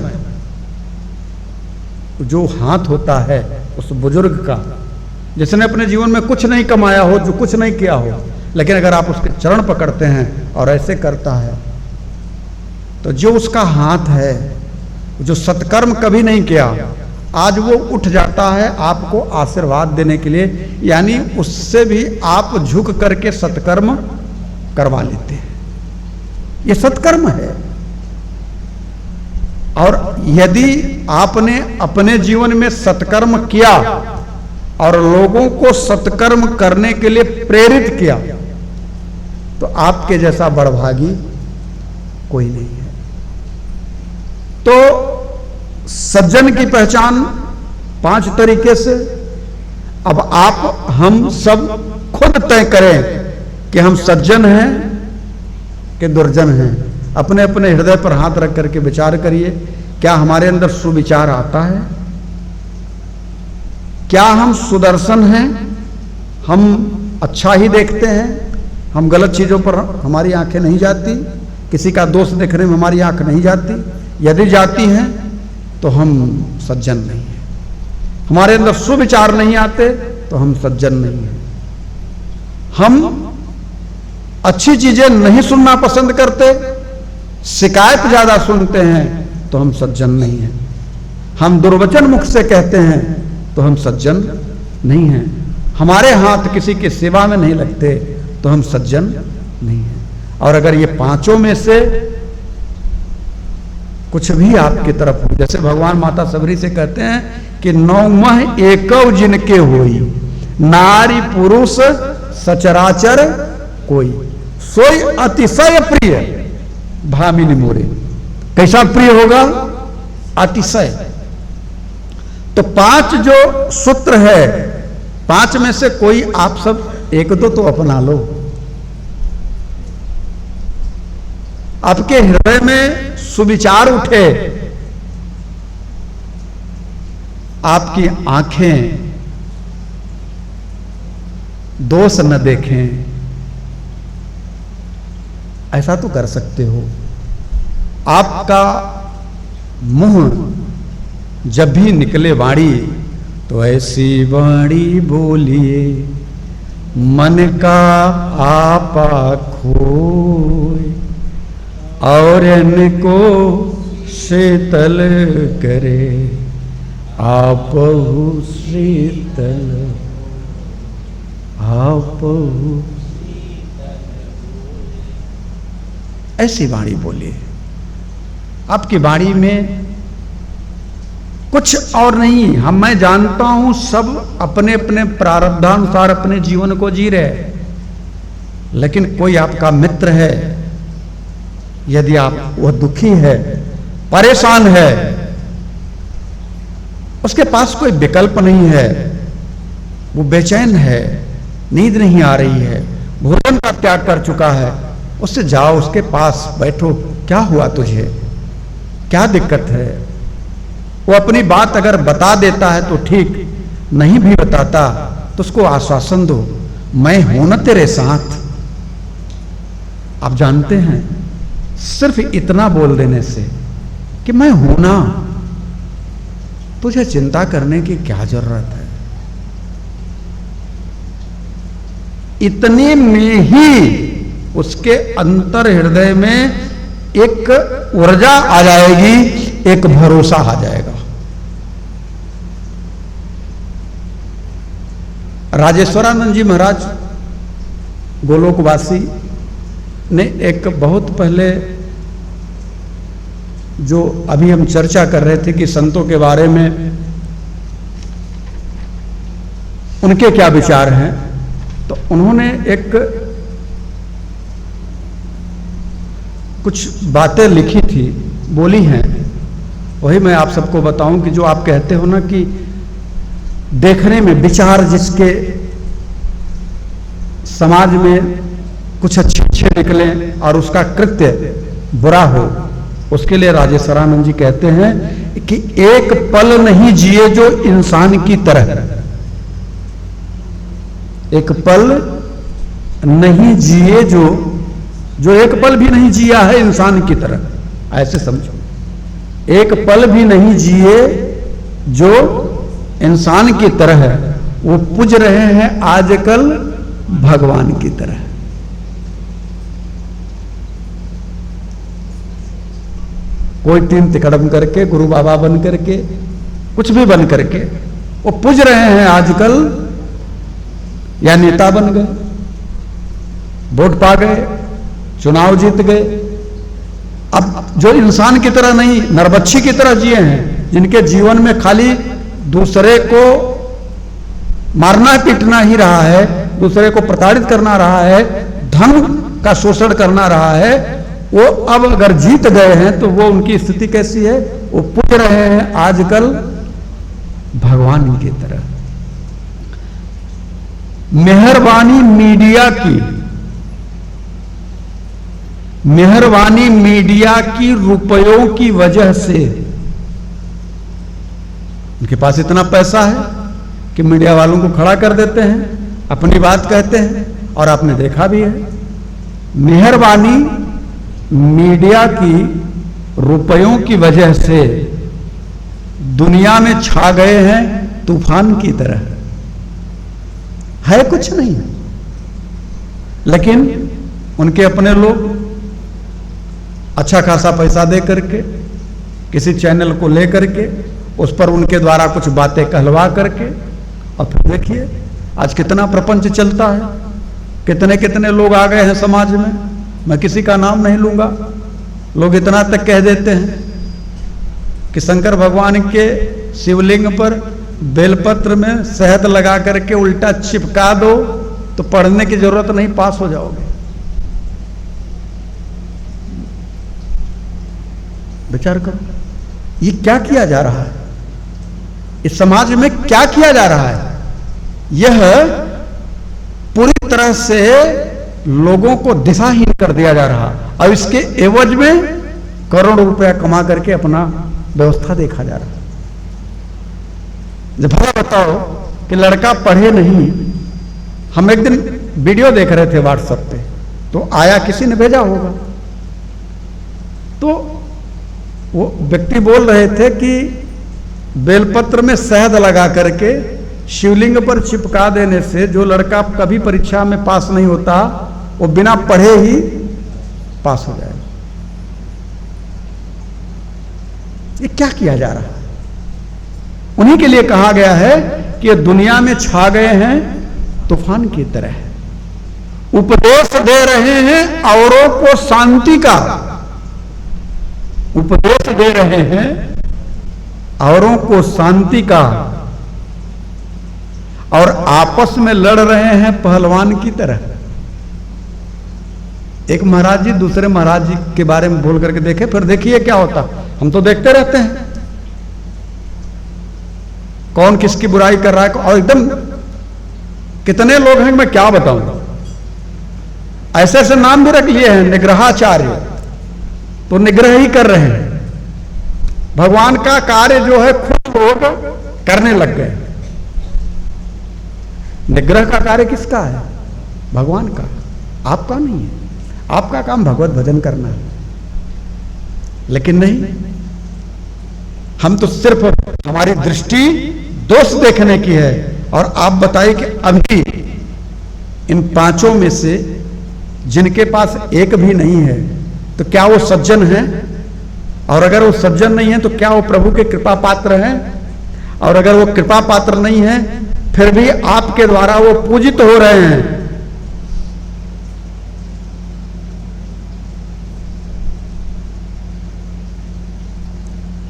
[SPEAKER 1] जो हाथ होता है उस बुजुर्ग का, जिसने अपने जीवन में कुछ नहीं कमाया हो, जो कुछ नहीं किया हो, लेकिन अगर आप उसके चरण पकड़ते हैं और ऐसे करता है तो जो उसका हाथ है, जो सत्कर्म कभी नहीं किया, आज वो उठ जाता है आपको आशीर्वाद देने के लिए। यानी उससे भी आप झुक करके सत्कर्म करवा लेते हैं। ये सत्कर्म है। और यदि आपने अपने जीवन में सत्कर्म किया और लोगों को सत्कर्म करने के लिए प्रेरित किया तो आपके जैसा बड़भागी कोई नहीं है। तो सज्जन की पहचान 5 तरीके से। अब आप हम सब खुद तय करें कि हम सज्जन हैं कि दुर्जन हैं। अपने अपने हृदय पर हाथ रख करके विचार करिए, क्या हमारे अंदर सुविचार आता है? क्या हम सुदर्शन हैं? हम अच्छा ही देखते हैं, हम गलत चीजों पर हमारी आंखें नहीं जाती, किसी का दोष देखने में हमारी आंख नहीं जाती। यदि जाती हैं तो हम सज्जन नहीं हैं। हमारे अंदर सुविचार नहीं आते तो हम सज्जन नहीं हैं। हम अच्छी चीजें नहीं सुनना पसंद करते, शिकायत ज्यादा सुनते हैं तो हम सज्जन नहीं हैं। हम दुर्वचन मुख से कहते हैं तो हम सज्जन नहीं हैं। हमारे हाथ किसी की सेवा में नहीं लगते तो हम सज्जन नहीं हैं। और अगर ये पांचों में से कुछ भी आपकी तरफ हो, जैसे भगवान माता सबरी से कहते हैं कि 9 मह एकव जिनके होई, नारी पुरुष सचराचर कोई, सोई अतिशय प्रिय भामिनी मोरे। कैसा प्रिय होगा? अतिशय। तो 5 जो सूत्र है, 5 में से कोई आप सब 1-2 तो अपना लो। आपके हृदय में सुविचार उठे, आपकी आंखें दोष न देखें, ऐसा तो कर सकते हो। आपका मुंह जब भी निकले वाणी तो ऐसी वाणी बोलिए, मन का आपा खोए और इनको शीतल करे, आपहु शीतल, आपहु। ऐसी वाणी बोलिए। आपकी वाणी में कुछ और नहीं। मैं जानता हूं सब अपने अपने प्रारब्धानुसार अपने जीवन को जी रहे, लेकिन कोई आपका मित्र है, यदि आप वह दुखी है, परेशान है, उसके पास कोई विकल्प नहीं है, वो बेचैन है, नींद नहीं आ रही है, भोजन का त्याग कर चुका है, उससे जाओ, उसके पास बैठो, क्या हुआ तुझे, क्या दिक्कत है। वो अपनी बात अगर बता देता है तो ठीक, नहीं भी बताता तो उसको आश्वासन दो, मैं हूं ना तेरे साथ। आप जानते हैं, सिर्फ इतना बोल देने से कि मैं हूं ना, तुझे चिंता करने की क्या जरूरत है। इतने में ही उसके अंतर हृदय में एक ऊर्जा आ जाएगी, एक भरोसा आ जाएगा। राजेश्वरानंद जी महाराज गोलोकवासी ने एक बहुत पहले, जो अभी हम चर्चा कर रहे थे कि संतों के बारे में उनके क्या विचार हैं, तो उन्होंने एक कुछ बातें लिखी थी, बोली हैं, वही मैं आप सबको बताऊं कि जो आप कहते हो ना कि देखने में विचार जिसके समाज में कुछ अच्छे निकले और उसका कृत्य बुरा हो, उसके लिए राजेश्वरानंद जी कहते हैं कि एक पल नहीं जिए जो इंसान की तरह, एक पल नहीं जिए जो एक पल भी नहीं जिया है इंसान की तरह, ऐसे समझो, एक पल भी नहीं जिए जो इंसान की तरह, वो पूज रहे हैं आजकल भगवान की तरह। कोई तीन तिकड़म करके, गुरु बाबा बन करके, कुछ भी बन करके वो पूज रहे हैं आजकल, या नेता बन गए, वोट पा गए, चुनाव जीत गए। अब जो इंसान की तरह नहीं, नरबच्छी की तरह जिए हैं, जिनके जीवन में खाली दूसरे को मारना पीटना ही रहा है, दूसरे को प्रताड़ित करना रहा है, धन का शोषण करना रहा है, वो अब अगर जीत गए हैं तो वो उनकी स्थिति कैसी है, वो पूज रहे हैं आजकल भगवान की तरह। मेहरबानी मीडिया की, मेहरबानी मीडिया की रुपयों की वजह से, उनके पास इतना पैसा है कि मीडिया वालों को खड़ा कर देते हैं, अपनी बात कहते हैं, और आपने देखा भी है, मेहरबानी मीडिया की रुपयों की वजह से दुनिया में छा गए हैं तूफान की तरह। है कुछ नहीं, लेकिन उनके अपने लोग अच्छा खासा पैसा दे करके, किसी चैनल को ले करके, उस पर उनके द्वारा कुछ बातें कहलवा करके, और फिर देखिए आज कितना प्रपंच चलता है, कितने कितने लोग आ गए हैं समाज में। मैं किसी का नाम नहीं लूंगा, लोग इतना तक कह देते हैं कि शंकर भगवान के शिवलिंग पर बेलपत्र में शहद लगा करके उल्टा चिपका दो तो पढ़ने की जरूरत नहीं, पास हो जाओगे। विचार करो, ये क्या किया जा रहा है, इस समाज में क्या किया जा रहा है। यह पूरी तरह से लोगों को दिशाहीन कर दिया जा रहा, और इसके एवज में करोड़ों रुपया कमा करके अपना व्यवस्था देखा जा रहा। जब भला बताओ कि लड़का पढ़े नहीं, हम एक दिन वीडियो देख रहे थे व्हाट्सएप पे, तो आया, किसी ने भेजा होगा, तो वो व्यक्ति बोल रहे थे कि बेलपत्र में शहद लगा करके शिवलिंग पर चिपका देने से जो लड़का कभी परीक्षा में पास नहीं होता, वो बिना पढ़े ही पास हो जाएगा। ये क्या किया जा रहा है? उन्हीं के लिए कहा गया है कि ये दुनिया में छा गए हैं तूफान की तरह। उपदेश दे रहे हैं औरों को शांति का, उपदेश दे रहे हैं औरों को शांति का, और आपस में लड़ रहे हैं पहलवान की तरह। एक महाराज जी दूसरे महाराज जी के बारे में बोल करके देखे, फिर देखिए क्या होता। हम तो देखते रहते हैं कौन किसकी बुराई कर रहा है, और एकदम कितने लोग हैं मैं क्या बताऊं, ऐसे ऐसे नाम भी रख लिए हैं, निग्रहाचार्य, तो निग्रह ही कर रहे हैं। भगवान का कार्य जो है खुद लोग करने लग गए। निग्रह का कार्य किसका है? भगवान का, आपका नहीं है। आपका काम भगवत भजन करना है, लेकिन नहीं, हम तो सिर्फ हमारी दृष्टि दोष देखने की है। और आप बताइए कि अभी इन पांचों में से जिनके पास एक भी नहीं है तो क्या वो सज्जन हैं? और अगर वो सज्जन नहीं है तो क्या वो प्रभु के कृपा पात्र हैं? और अगर वो कृपा पात्र नहीं है फिर भी आपके द्वारा वो पूजित हो रहे हैं।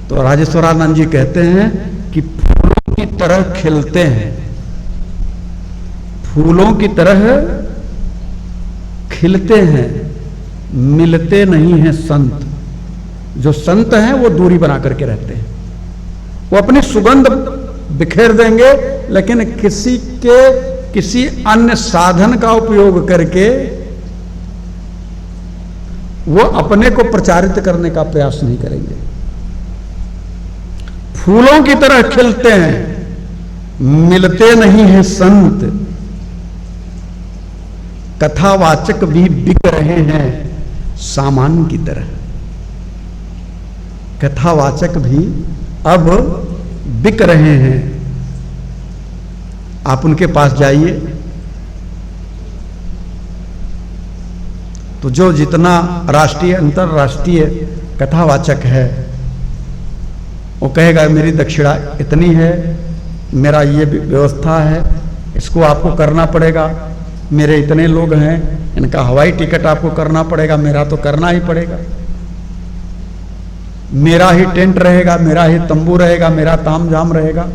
[SPEAKER 1] तो राजेश्वरानंद जी कहते हैं कि फूलों की तरह खिलते हैं, फूलों की तरह खिलते हैं, मिलते नहीं हैं संत। जो संत हैं वो दूरी बना करके रहते हैं, वो अपनी सुगंध बिखेर देंगे, लेकिन किसी अन्य साधन का उपयोग करके वो अपने को प्रचारित करने का प्रयास नहीं करेंगे। फूलों की तरह खिलते हैं, मिलते नहीं हैं संत, कथावाचक भी बिक रहे हैं सामान की तरह। कथावाचक भी अब बिक रहे हैं। आप उनके पास जाइए तो जो जितना राष्ट्रीय अंतरराष्ट्रीय कथावाचक है वो कहेगा मेरी दक्षिणा इतनी है, मेरा ये व्यवस्था है, इसको आपको करना पड़ेगा, मेरे इतने लोग हैं, इनका हवाई टिकट आपको करना पड़ेगा, मेरा तो करना ही पड़ेगा, मेरा ही टेंट रहेगा, मेरा ही तंबू रहेगा, मेरा तामझाम रहेगा।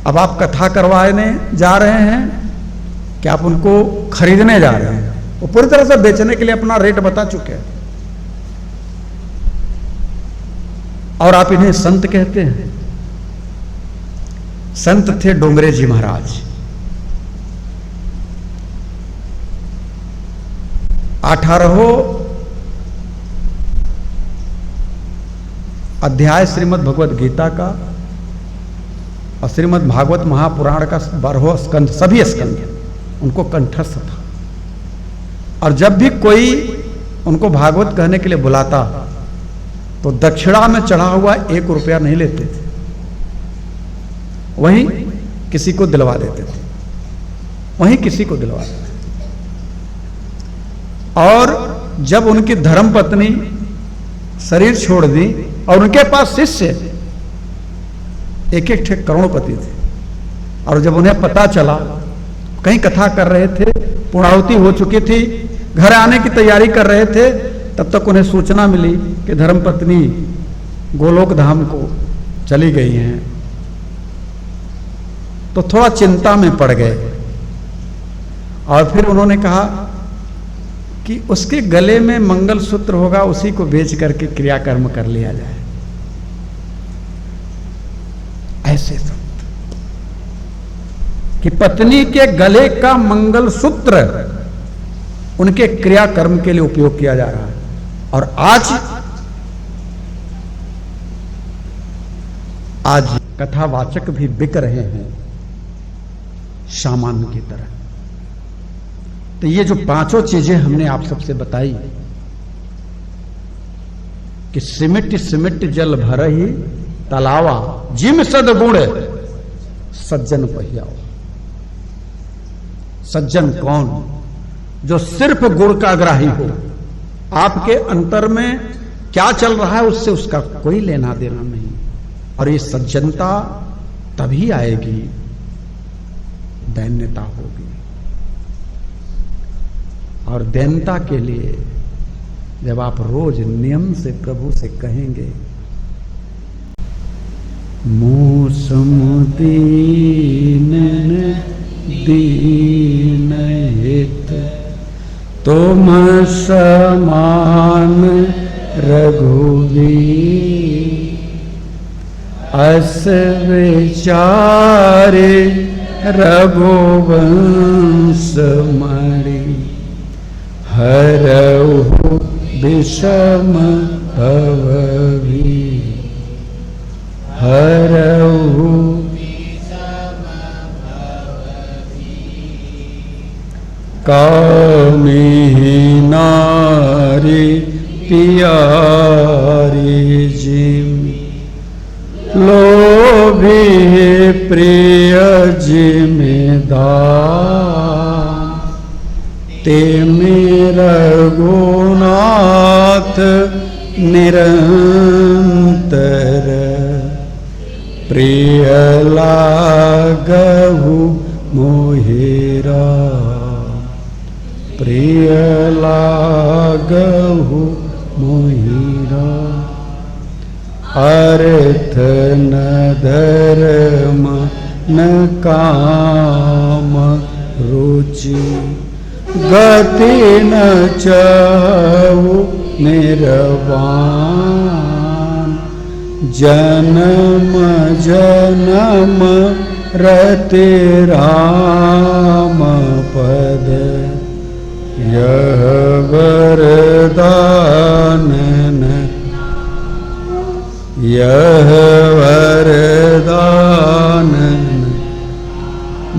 [SPEAKER 1] अब आप कथा करवाने जा रहे हैं कि आप उनको खरीदने जा रहे हैं? वो पूरी तरह से बेचने के लिए अपना रेट बता चुके हैं। और आप इन्हें संत कहते हैं? संत थे डोंगरे जी महाराज। 18वां अध्याय श्रीमद् भगवत गीता का और श्रीमद् भागवत महापुराण का 12वां स्कंध, सभी स्कंध उनको कंठस्थ था। और जब भी कोई उनको भागवत कहने के लिए बुलाता तो दक्षिणा में चढ़ा हुआ 1 रुपया नहीं लेते थे, वहीं किसी को दिलवा देते थे, वहीं किसी को दिलवा देते थे। और जब उनकी धर्मपत्नी शरीर छोड़ दी और उनके पास शिष्य एक ठे करोड़पति थे, और जब उन्हें पता चला, कहीं कथा कर रहे थे, पूर्णाहुति हो चुकी थी, घर आने की तैयारी कर रहे थे, तब तक उन्हें सूचना मिली कि धर्मपत्नी गोलोक धाम को चली गई हैं। तो थोड़ा चिंता में पड़ गए और फिर उन्होंने कहा कि उसके गले में मंगलसूत्र होगा, उसी को बेच करके क्रियाकर्म कर लिया जाए। ऐसे संत कि पत्नी के गले का मंगलसूत्र उनके क्रियाकर्म के लिए उपयोग किया जा रहा है। और आज कथावाचक भी बिक रहे हैं सामान की तरह। तो ये जो 5 चीजें हमने आप सबसे बताई कि सिमिट सिमिट जल भर ही तलावा, जिम सदगुण सज्जन पहियाओ। सज्जन कौन? जो सिर्फ गुण का ग्राही हो, आपके अंतर में क्या चल रहा है उससे उसका कोई लेना देना नहीं। और ये सज्जनता तभी आएगी, दैन्यता होगी। और दैन्यता के लिए जब आप रोज नियम से प्रभु से कहेंगे, मौसम दीन दीन हित तुम समान रघुवीर, अस विचारे रघुवंश मणि हरहु विषम भवभि हरहु कामिहि नारी पियारी जिमि लोभी प्रिय जिमिदार ते मेरा रघुनाथ निरंतर प्रिय लागहु मोहिरा प्रिय लागहु मोहिरा अर्थ न धर्म न काम रुचि गति न चाहु निर्वाण जन्म जन्म रति राम पद यह वरदान यह वरदान।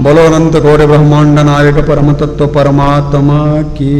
[SPEAKER 1] बोलो अनंत गौर ब्रह्मांड नायक परम तत्व परमात्मा की।